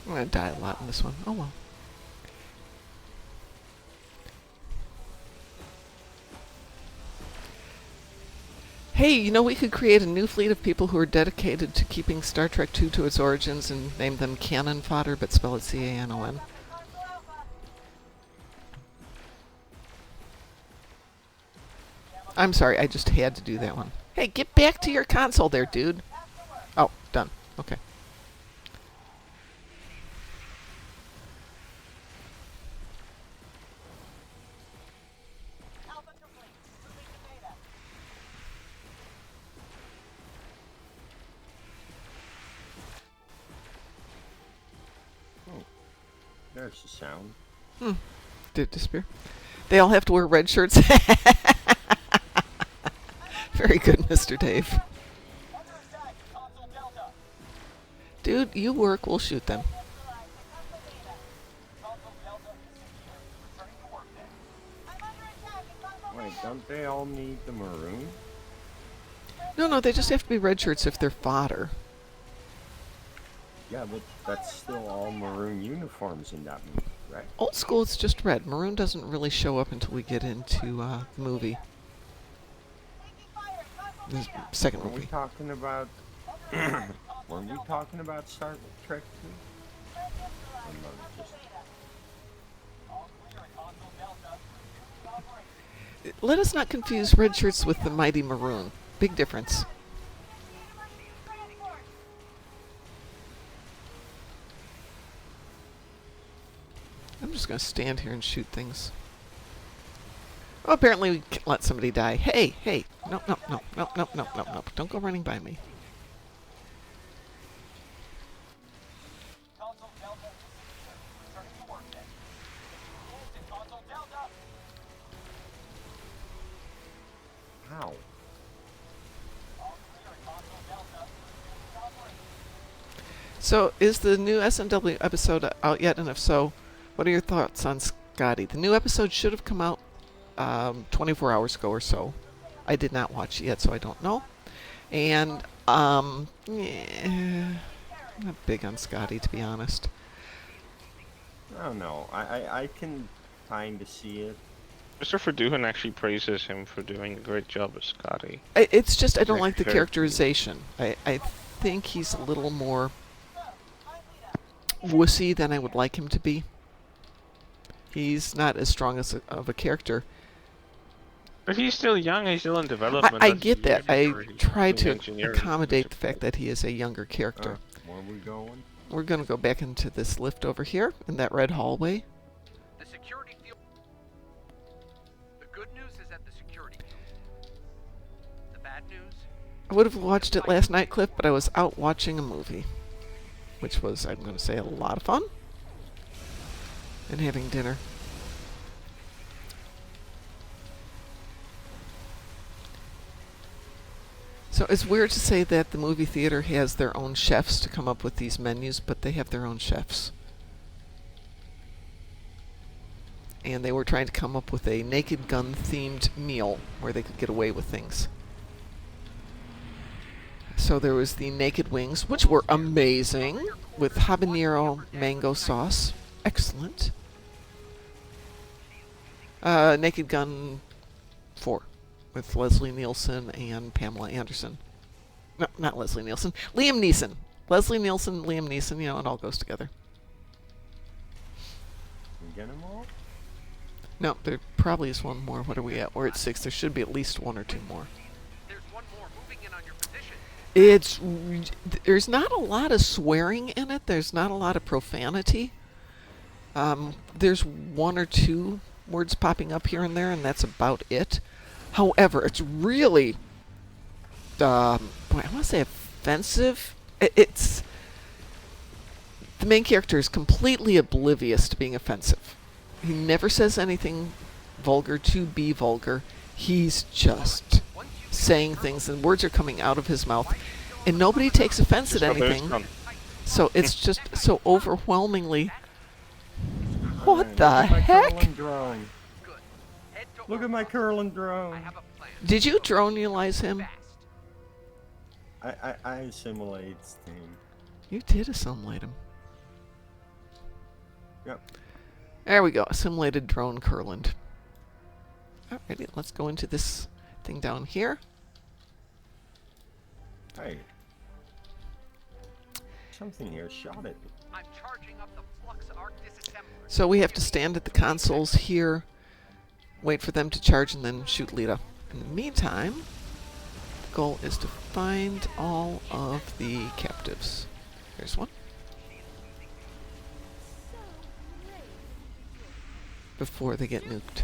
I'm gonna die a lot in this one. Oh well. Hey, you know, we could create a new fleet of people who are dedicated to keeping Star Trek II to its origins and name them cannon fodder, but spell it C-A-N-O-N. I'm sorry, I just had to do that one. Hey, get back to your console there, dude. Oh, done. Okay. There's the sound. Did it disappear? They all have to wear red shirts. Very good, Mr. Dave. Dude, you work, we'll shoot them. Wait, don't they all need the maroon? No, they just have to be red shirts if they're fodder. Yeah, but that's still all maroon uniforms in that movie, right? Old school, it's just red. Maroon doesn't really show up until we get into the movie. The second Were we movie. talking about... Were we talking about Star Trek 2? Or no, just... Let us not confuse red shirts with the mighty maroon. Big difference. I'm just going to stand here and shoot things. Oh, apparently we can't let somebody die. Hey. No. Don't go running by me. How? So, is the new SNW episode out yet? And if so, what are your thoughts on Scotty? The new episode should have come out 24 hours ago or so. I did not watch it yet, so I don't know. And, yeah, I'm not big on Scotty, to be honest. I don't know. I can kind of see it. Mr. Verduhan actually praises him for doing a great job as Scotty. It's just I don't like the Very characterization. I think he's a little more wussy than I would like him to be. He's not as strong of a character. But he's still young, he's still in development. I That's get that. I years before try he's to engineering. accommodate the fact that he is a younger character. Where are we going? We're going to go back into this lift over here in that red hallway. The security field. The good news is at the security field. The bad news. I would have watched it last night, Cliff, but I was out watching a movie, which was, I'm going to say, a lot of fun, and having dinner. So it's weird to say that the movie theater has their own chefs to come up with these menus, but they have their own chefs. And they were trying to come up with a Naked Gun themed meal where they could get away with things. So there was the naked wings, which were amazing, with habanero mango sauce. Excellent. Naked Gun 4 with Leslie Nielsen and Pamela Anderson. No, not Leslie Nielsen. Liam Neeson. Leslie Nielsen, Liam Neeson, you know, it all goes together. We get them all? No, there probably is one more. What are we at? We're at 6. There should be at least 1 or 2 more. There's one more moving in on your position. There's not a lot of swearing in it. There's not a lot of profanity. There's 1 or 2 words popping up here and there, and that's about it. However, it's really, I want to say offensive. It's the main character is completely oblivious to being offensive. He never says anything vulgar to be vulgar. He's just saying things and words are coming out of his mouth, and nobody takes offense at Just got those anything. done. So it's just so overwhelmingly. What Look the at my heck? curling drone. Good. Head to Look at my Orlok. curling I drone. have a plan. Did you drone-ulize him? Fast. I assimilate things. You did assimilate him. Yep. There we go. Assimilated drone Curland. Alrighty, let's go into this thing down here. Hey. Something here shot at me. I'm charging up the flux arc disassembler. So we have to stand at the consoles here, wait for them to charge, and then shoot Lita. In the meantime, the goal is to find all of the captives. Here's one. Before they get nuked.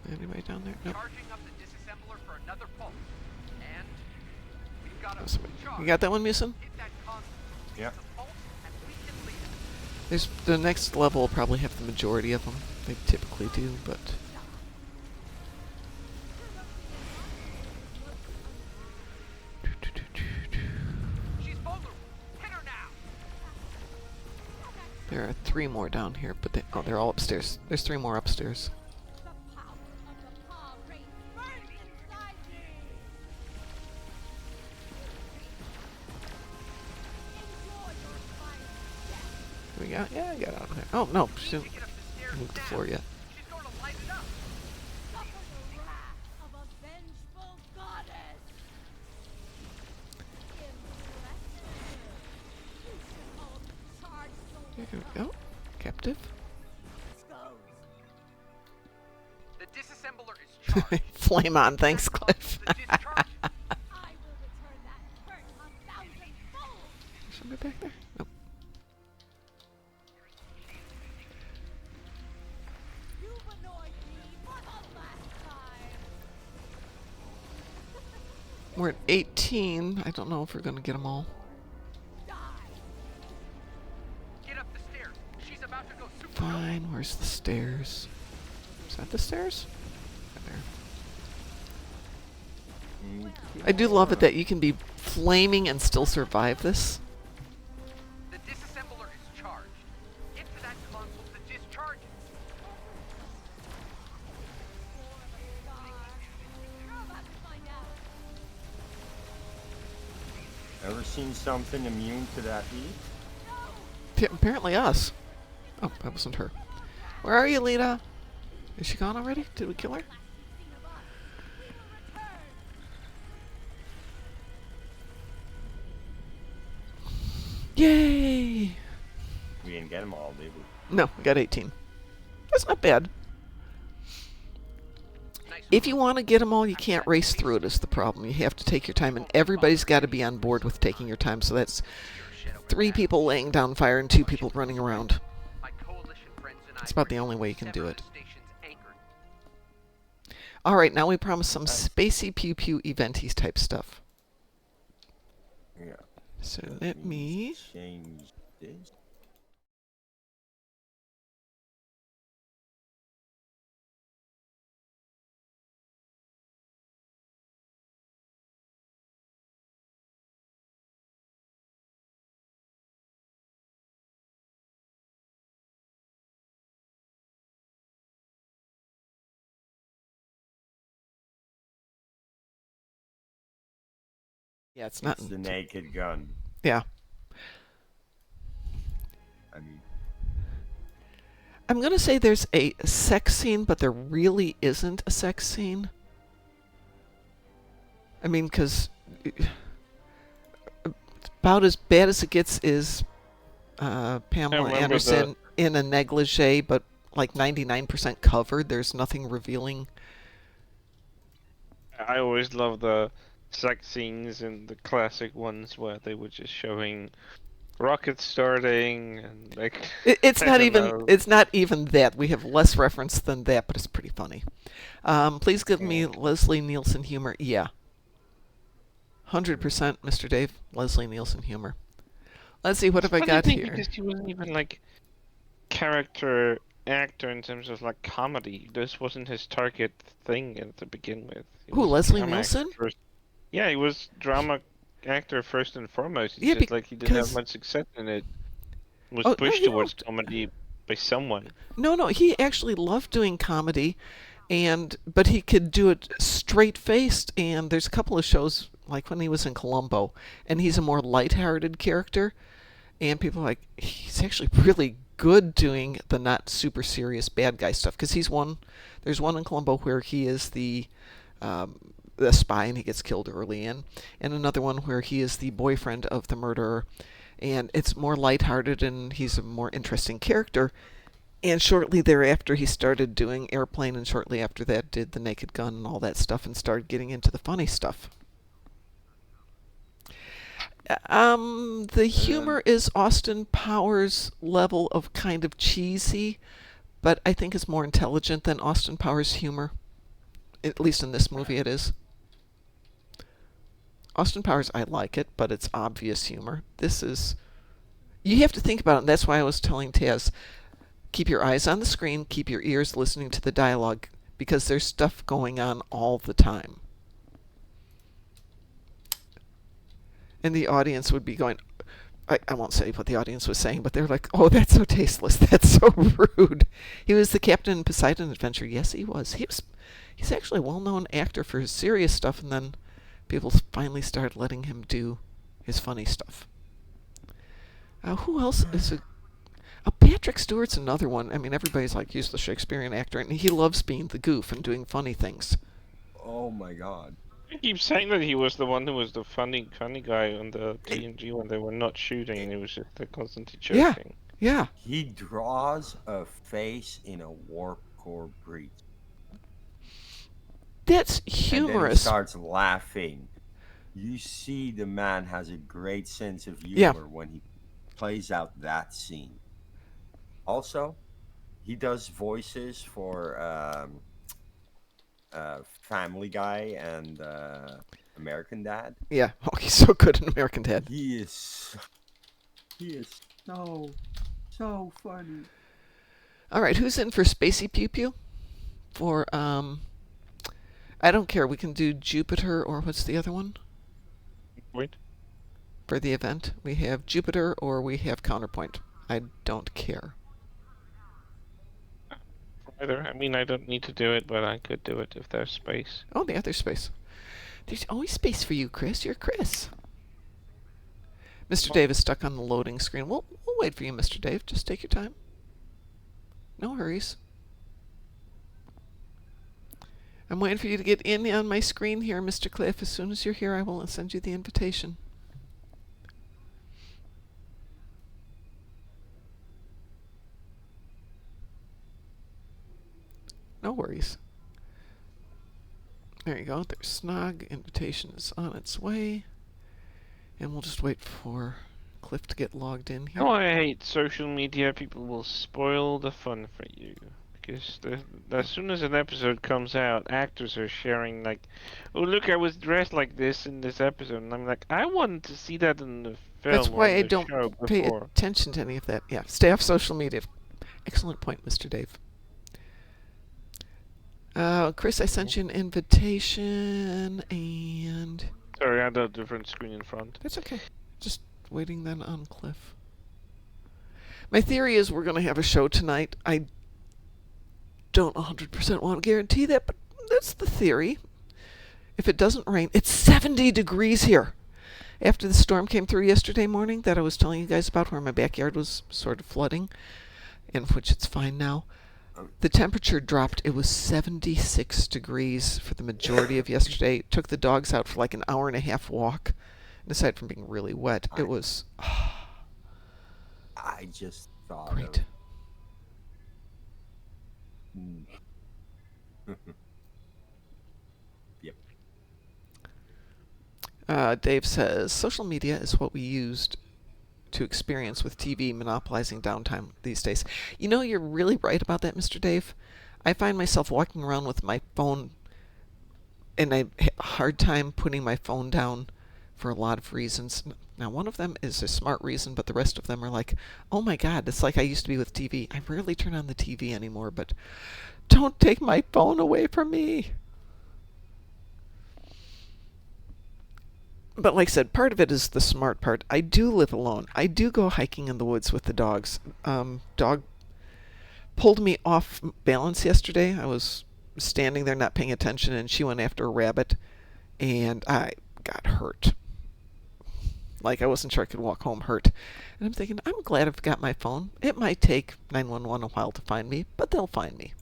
Anybody down there? Nope. Charging up the disassembler for another pulse. And we've got Oh, a somebody- charge. You got that one, Musin? Hit that console. Yeah. It's a pulse, and we can lead it. There's the next level will probably have the majority of them. They typically do, but She's vulnerable. Hit her now. there are 3 more down here. But they're all upstairs. There's 3 more upstairs. The power of the paw race burns inside me. Enjoy your final death. We got I got out of there. Oh no, she Need to didn't get up the stairs move the now. floor yet. She's going to light it up. Suffer the wrath of a vengeful goddess. Impressive. You should all be charged so Here we go. Captive. The disassembler is charged. Flame on, thanks, Cliff. The discharge. I will return that hurt 1,000-fold. Somebody back there? Nope. You've annoyed me for the last time. We're at 18. I don't know if we're gonna get them all. Die. Get up the stairs. She's about to go super. Fine. Where's the stairs? Is that the stairs? Right there. I do love it that you can be flaming and still survive this. The disassembler is charged. Into that console to discharge it. War of a star. You're about to find out. Ever seen something immune to that heat? Apparently us. Oh, that wasn't her. Where are you, Lita? Is she gone already? Did we kill her? Yay! We didn't get them all, did we? No, we got 18. That's not bad. Nice. If you want to get them all, you can't race through it is the problem. You have to take your time, and everybody's got to be on board with taking your time. So that's 3 people laying down fire and 2 people running around. My coalition friends and I That's about the bring only way you can do 7 it. stations anchored. All right, now we promise some spacey pew pew eventy type stuff. Yeah. So let me. change this. Yeah, it's not. It's the naked gun. Yeah. I mean, I'm going to say there's a sex scene, but there really isn't a sex scene. I mean, because about as bad as it gets is Pamela remember Anderson in a negligee, but like 99% covered. There's nothing revealing. I always love the sex scenes and the classic ones where they were just showing rockets starting and like. It's I not don't even. know. It's not even that. We have less reference than that, but it's pretty funny. Please give me Leslie Nielsen humor. Yeah. 100%, Mr. Dave. Leslie Nielsen humor. Let's see. What have I Funny got thing, here? Because she wasn't even like character actor in terms of like comedy. This wasn't his target thing to begin with. He Who, was a Leslie drama actor Nielsen? first. Yeah, he was drama actor first and foremost. It's Yeah, just like he didn't have because much success in it. Was oh no, pushed he towards loved. comedy by someone. No, he actually loved doing comedy, but he could do it straight faced. And there's a couple of shows like when he was in Columbo, and he's a more lighthearted character, and people are like he's actually really good doing the not super serious bad guy stuff because he's one. There's one in Columbo where he is the spy and he gets killed early in, and another one where he is the boyfriend of the murderer, and it's more lighthearted and he's a more interesting character. And shortly thereafter, he started doing Airplane, and shortly after that, did The Naked Gun and all that stuff, and started getting into the funny stuff. The humor is Austin Powers' level of kind of cheesy, but I think is more intelligent than Austin Powers' humor. At least in this movie, it is. Austin Powers, I like it, but it's obvious humor. This is. You have to think about it, and that's why I was telling Taz, keep your eyes on the screen, keep your ears listening to the dialogue, because there's stuff going on all the time. And the audience would be going, I won't say what the audience was saying, but they're like, oh, that's so tasteless, that's so rude. He was the captain in Poseidon Adventure. Yes, he was. He's actually a well-known actor for his serious stuff, and then people finally started letting him do his funny stuff. Who else is a... Patrick Stewart's another one. I mean, everybody's like, he's the Shakespearean actor, and he loves being the goof and doing funny things. Oh my god. I keep saying that he was the one who was the funny guy on the TNG when they were not shooting, and he was just constantly joking. Yeah. He draws a face in a warp core breach. That's And then he humorous. starts laughing. You see the man has a great sense of Yeah. humor when he plays out that scene. Also, he does voices for Family Guy and American Dad. Yeah. Oh, he's so good in American Dad. He is so funny. All right, who's in for Spacey Pew Pew? For, I don't care. We can do Jupiter, or what's the other one? Wait. For the event, we have Jupiter or we have Counterpoint. I don't care. Either. I mean, I don't need to do it, but I could do it if there's space. Oh, the other space. There's always space for you, Chris. You're Chris. Mr. Dave is stuck on the loading screen. We'll wait for you, Mr. Dave. Just take your time. No hurries. I'm waiting for you to get in on my screen here, Mr. Cliff. As soon as you're here, I will send you the invitation. No worries. There you go. There's Snog. Invitation is on its way. And we'll just wait for Cliff to get logged in here. Oh, I hate social media. People will spoil the fun for you. Because as soon as an episode comes out, actors are sharing like, oh look, I was dressed like this in this episode, and I'm like, I wanted to see that in the film. That's why or I in the don't show pay before. attention to any of that. Yeah, stay off social media. Excellent point, Mr. Dave. Chris, I sent you an invitation, and... Sorry, I had a different screen in front. That's okay. Just waiting then on Cliff. My theory is we're going to have a show tonight. I don't 100% want to guarantee that, but that's the theory. If it doesn't rain, it's 70 degrees here. After the storm came through yesterday morning that I was telling you guys about, where my backyard was sort of flooding, in which it's fine now, the temperature dropped. It was 76 degrees for the majority of yesterday. Took the dogs out for like an hour and a half walk. And aside from being really wet, it was I just thought great. Yep. Dave says, social media is what we used to experience with TV monopolizing downtime these days. You know, you're really right about that, Mr. Dave. I find myself walking around with my phone, and I have a hard time putting my phone down for a lot of reasons. Now, one of them is a smart reason, but the rest of them are like, oh my God, it's like I used to be with TV. I rarely turn on the TV anymore, but don't take my phone away from me. But like I said, part of it is the smart part. I do live alone. I do go hiking in the woods with the dogs. Dog pulled me off balance yesterday. I was standing there not paying attention, and she went after a rabbit, and I got hurt. Like I wasn't sure I could walk home hurt. And I'm thinking, I'm glad I've got my phone. It might take 911 a while to find me, but they'll find me.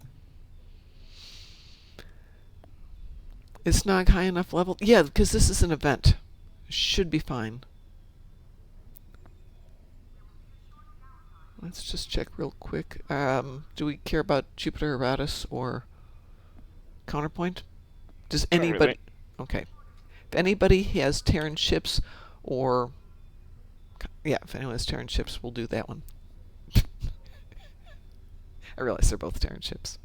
Is Snog high enough level? Yeah, because this is an event. Should be fine. Let's just check real quick. Do we care about Jupiter Eratus or Counterpoint? Does Not anybody... really. Okay. If anybody has Terran ships or... Yeah, if anyone has Terran ships, we'll do that one. I realize they're both Terran ships.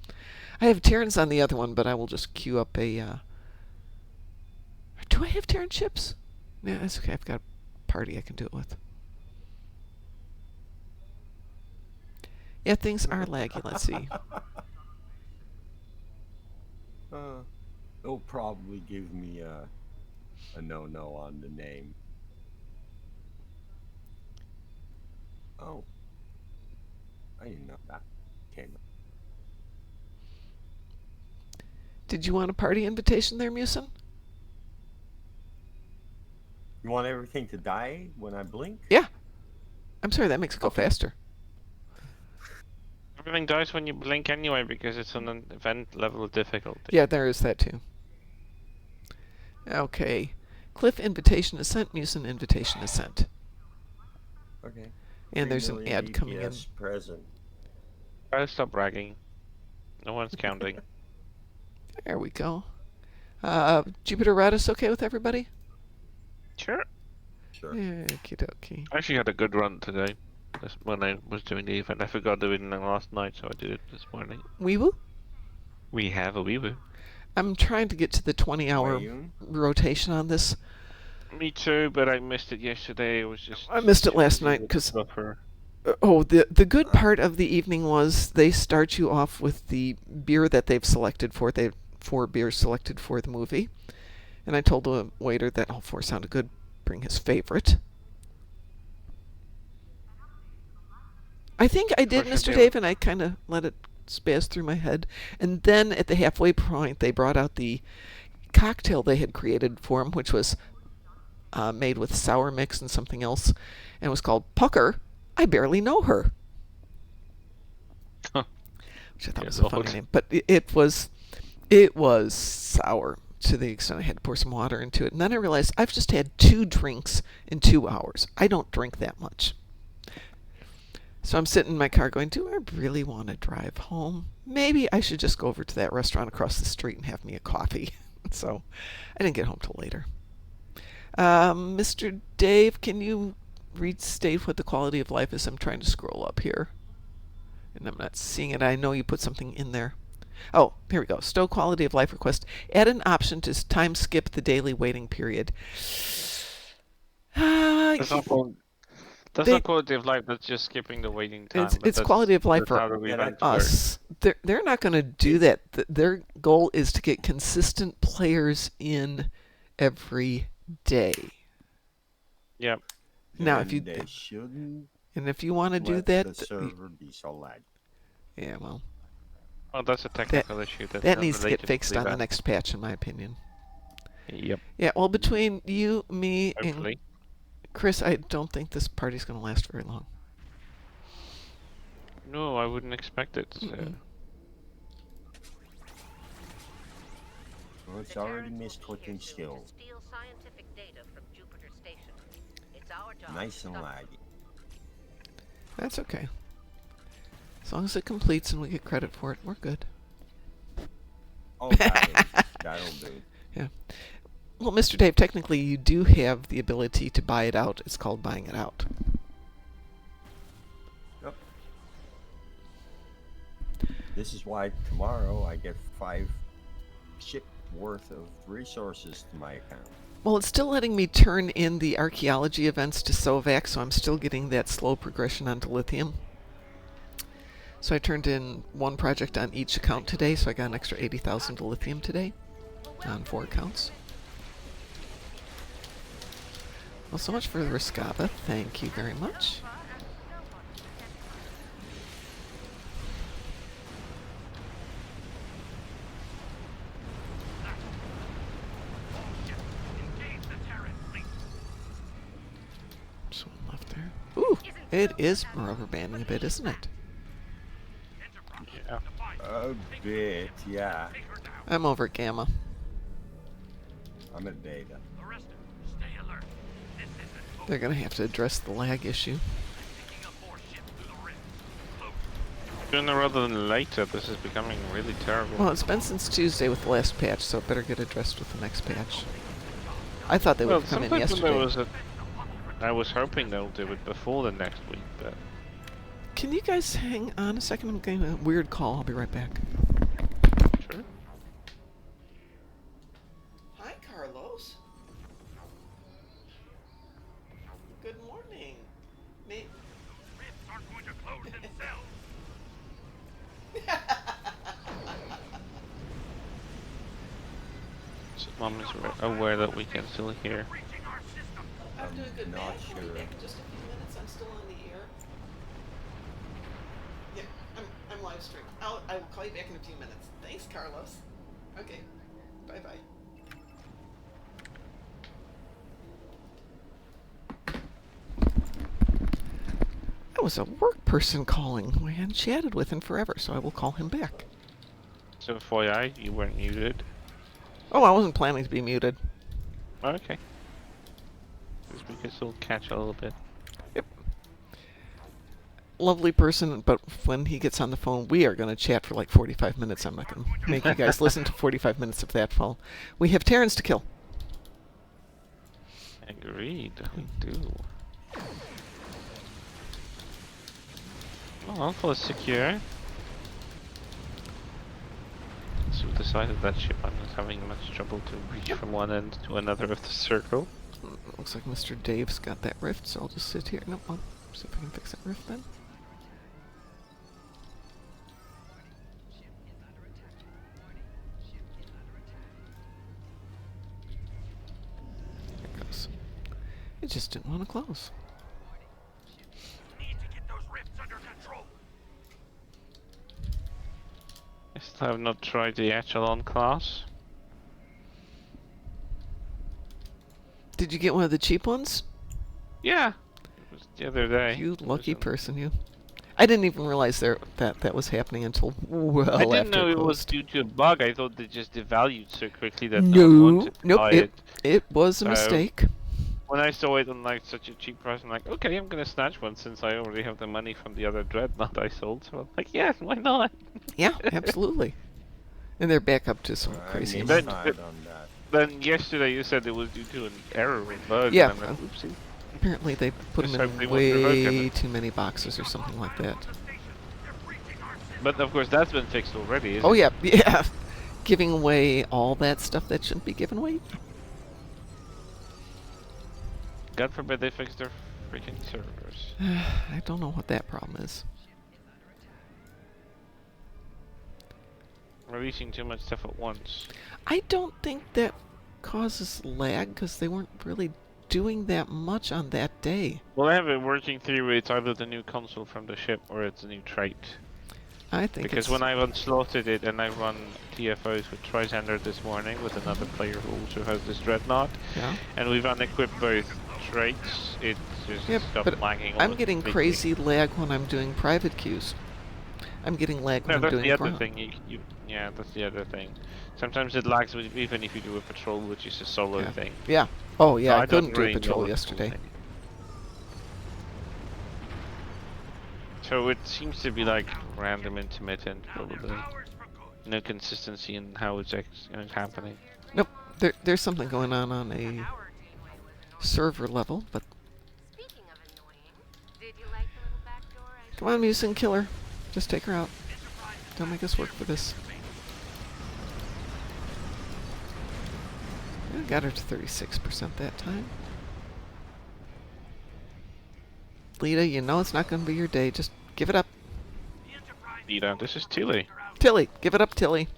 I have Terrans on the other one, but I will just queue up a... Do I have Terran ships? Yeah, that's okay. I've got a party I can do it with. Yeah, things are laggy. Let's see. It'll probably give me a no-no on the name. Oh. I didn't know that came up. Did you want a party invitation there, Musin? You want everything to die when I blink? Yeah. I'm sorry, that makes it go Okay. faster. Everything dies when you blink anyway because it's on an event level of difficulty. Yeah, there is that too. Okay. Cliff invitation is sent. Musin invitation is sent. Okay. And 3 there's an million ad coming in. DPS present. Try to stop bragging. No one's counting. There we go. Jupiter Radis okay with everybody? Sure. Sure. Yeah, okie dokie. I actually had a good run today. This when I was doing the event. I forgot to do it last night, so I did it this morning. Weewoo? We have a weewoo. I'm trying to get to the 20-hour Wayun? rotation on this. Me too, but I missed it yesterday. It was just. I missed it too last busy night with 'cause- stuff for- Oh, the good part of the evening was they start you off with the beer that they've selected for. They have 4 beers selected for the movie. And I told the waiter that all 4 sounded good. Bring his favorite. I think I did, course you Mr. do. Dave, and I kind of let it spaz through my head. And then at the halfway point, they brought out the cocktail they had created for him, which was made with sour mix and something else. And it was called Pucker. I Barely Know Her. Huh. Which I thought Yeah, was a funny Lord. name. But it was sour to the extent I had to pour some water into it. And then I realized I've just had 2 drinks in 2 hours. I don't drink that much. So I'm sitting in my car going, do I really want to drive home? Maybe I should just go over to that restaurant across the street and have me a coffee. So I didn't get home till later. Mr. Dave, can you restate what the quality of life is? I'm trying to scroll up here. And I'm not seeing it. I know you put something in there. Oh, here we go. Stowe quality of life request. Add an option to time skip the daily waiting period. That's not called. That's They- not quality of life. That's just skipping the waiting time. It's but it's that's- quality of life that's for how the Yeah, events that- work. us. They're not going to do that. Their goal is to get consistent players in every day. Yep. Now, And if you they shouldn't and if you want to do let that, the server be so laggy. yeah, well, Oh, that's a technical issue. That's that not needs to get related fixed on the event. next patch, in my opinion. Yep. Yeah, well, between you, me, and Hopefully. Chris, I don't think this party's going to last very long. No, I wouldn't expect it. Mm-mm. Well, it's The already Terrans will missed be clicking here soon skill. to steal scientific data from Jupiter Station. It's our job Nice to and stop laggy. That's okay. As long as it completes and we get credit for it, we're good. Oh, that'll do. Well, Mr. Dave, technically you do have the ability to buy it out. It's called buying it out. Yep. This is why tomorrow I get 5 ship worth of resources to my account. Well, it's still letting me turn in the archaeology events to SOVAC, so I'm still getting that slow progression onto lithium. So I turned in one project on each account today, so I got an extra 80,000 to lithium today on 4 accounts. Well, so much for the Riscaba. Thank you very much. Someone left there. Ooh, it is rubber banding a bit, isn't it? Yeah. A bit, yeah. I'm over at Gamma. I'm at Beta. Stay alert. This isn't They're going to have to address the lag issue. picking up more ships through the rift. Sooner rather than later, this is becoming really terrible. Well, it's been since Tuesday with the last patch, so it better get addressed with the next patch. I thought they would come in sometimes when yesterday. I was hoping they'll do it before the next week, but Can you guys hang on a second? I'm getting a weird call. I'll be right back. sure. Hi, Carlos. Good morning. Rifts aren't going to close themselves. So Mom is aware that we can still hear. Reaching our system. I'm doing good. not sure. Just a few minutes. I'm still on the air. Yeah, I'm live streaming. I will call you back in a few minutes. Thanks, Carlos. Okay. Bye-bye. That was a work person calling who I hadn't chatted with in forever, so I will call him back. So FYI, you weren't muted. Oh, I wasn't planning to be muted. Okay. Because we can still catch a little bit. Yep. Lovely person, but when he gets on the phone, we are going to chat for like 45 minutes. I'm not going to make you guys listen to 45 minutes of that phone. We have Terrans to kill. Agreed, we do. Well, Alpha is secure. So with the size of that ship, I'm not having much trouble to reach from one end to another of the circle. Looks like Mr. Dave's got that rift, so I'll just sit here. No, I'll see if I can fix that rift then. There it goes. It just didn't want to close. Need to get those rifts under control. I still have not tried the Echelon class. Did you get one of the cheap ones? Yeah! It was the other day. You It was lucky in- person, you. I didn't even realize that was happening until well I didn't after know it it was closed. due to a bug. I thought they just devalued so quickly that no one No, wanted to nope, buy it. it was a So- mistake. When I saw it on like such a cheap price, I'm like, okay, I'm gonna snatch one since I already have the money from the other dreadnought I sold. So I'm like, yeah, why not? Yeah, absolutely. And they're back up to some I crazy missed amount. out on that. Then yesterday you said it was due to an error or bug. Yeah, And I'm like, oopsie. Apparently they put Just them hope they in won't revoke way it. too many boxes or something like that. But of course that's been fixed already, isn't Oh it? yeah, yeah. Giving away all that stuff that shouldn't be given away. God forbid they fix their freaking servers. I don't know what that problem is. Releasing too much stuff at once. I don't think that causes lag because they weren't really doing that much on that day. Well, I have it working through it's either the new console from the ship or it's a new trait. I think Because it's when I unslotted it and I run TFOs with Trisander this morning with another player who also has this dreadnought, yeah. and we've unequipped both traits, it just Yep, stopped but lagging. I'm almost getting completely. crazy lag when I'm doing private queues. I'm getting lag when No, I'm that's doing the other ground. thing. Yeah, that's the other thing. Sometimes it lags even if you do a patrol, which is a solo Yeah. thing. Yeah. Oh yeah, I don't couldn't do a really know patrol what's yesterday. happening. So it seems to be like random intermittent, probably. No consistency in how it's happening. Nope. There's something going on a server level, but Speaking of annoying, did you like the little back door I come on, Musin Killer. Just take her out. Don't make us work for this. Got her to 36% that time. Lita, you know it's not going to be your day. Just give it up. Lita, this is Tilly. Tilly, give it up, Tilly.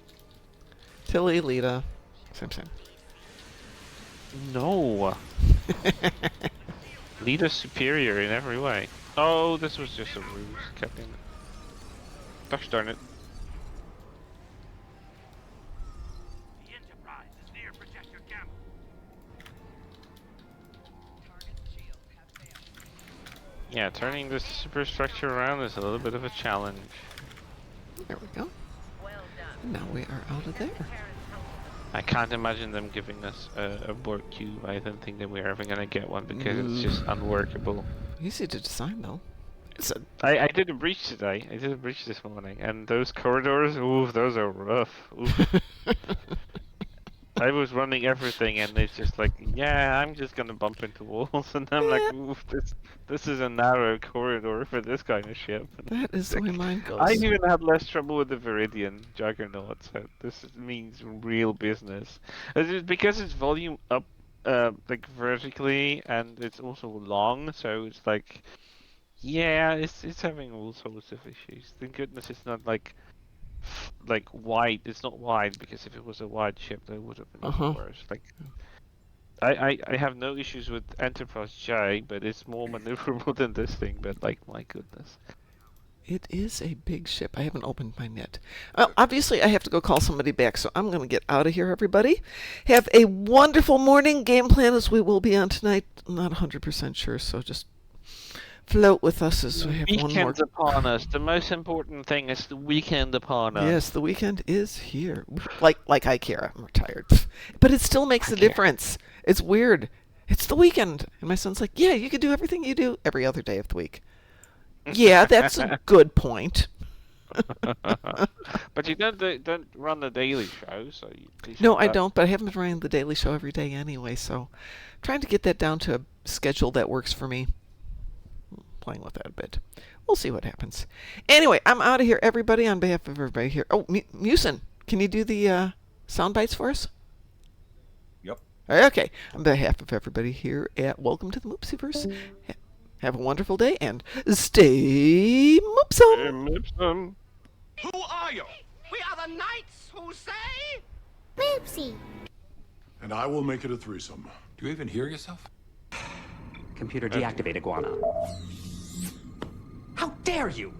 Tilly, Lita. Same. No. Lita's superior in every way. Oh, this was just a ruse, Captain. Gosh darn it. The Enterprise is near Projector Gamma. Yeah, turning this superstructure around is a little bit of a challenge. There we go. Well done. And now we are out of there. Terran's help. I can't imagine them giving us a board cube. I don't think that we're ever gonna get one because it's just unworkable. Easy to design, though. It's a I did a breach today. I did a breach this morning, and those corridors, ooh, those are rough. Oof. I was running everything, and it's just like, yeah, I'm just gonna bump into walls, and I'm like, oof, this is a narrow corridor for this kind of ship. that is the way mine goes. I even had less trouble with the Viridian Juggernaut, so this means real business. Because it's volume up, like vertically, and it's also long, so it's like, yeah, it's having all sorts of issues. Thank goodness it's not like wide. It's not wide, because if it was a wide ship, that would have been even worse. Like, I have no issues with Enterprise J, but it's more maneuverable than this thing. But like, my goodness. It is a big ship. I haven't opened mine yet. Obviously, I have to go call somebody back, so I'm going to get out of here, everybody. Have a wonderful morning. Game plan as we will be on tonight. I'm not 100% sure, so just float with us as we have one more. Weekend's upon us. The most important thing is the weekend upon us. Yes, the weekend is here. Like I care. I'm retired. But it still makes a difference. It's weird. It's the weekend. And my son's like, yeah, you could do everything you do every other day of the week. Yeah, that's a good point. But you don't run the daily show, so you No, I don't, but I haven't been running the daily show every day anyway, so trying to get that down to a schedule that works for me. Playing with that a bit. We'll see what happens. Anyway, I'm out of here, everybody, on behalf of everybody here. Oh, Musin, can you do the sound bites for us? Yep. Okay. On behalf of everybody here at Welcome to the Moopsyverse, have a wonderful day and stay moopsome. Who are you? We are the knights who say... Moopsy. And I will make it a threesome. Do you even hear yourself? Computer deactivate iguana. How dare you!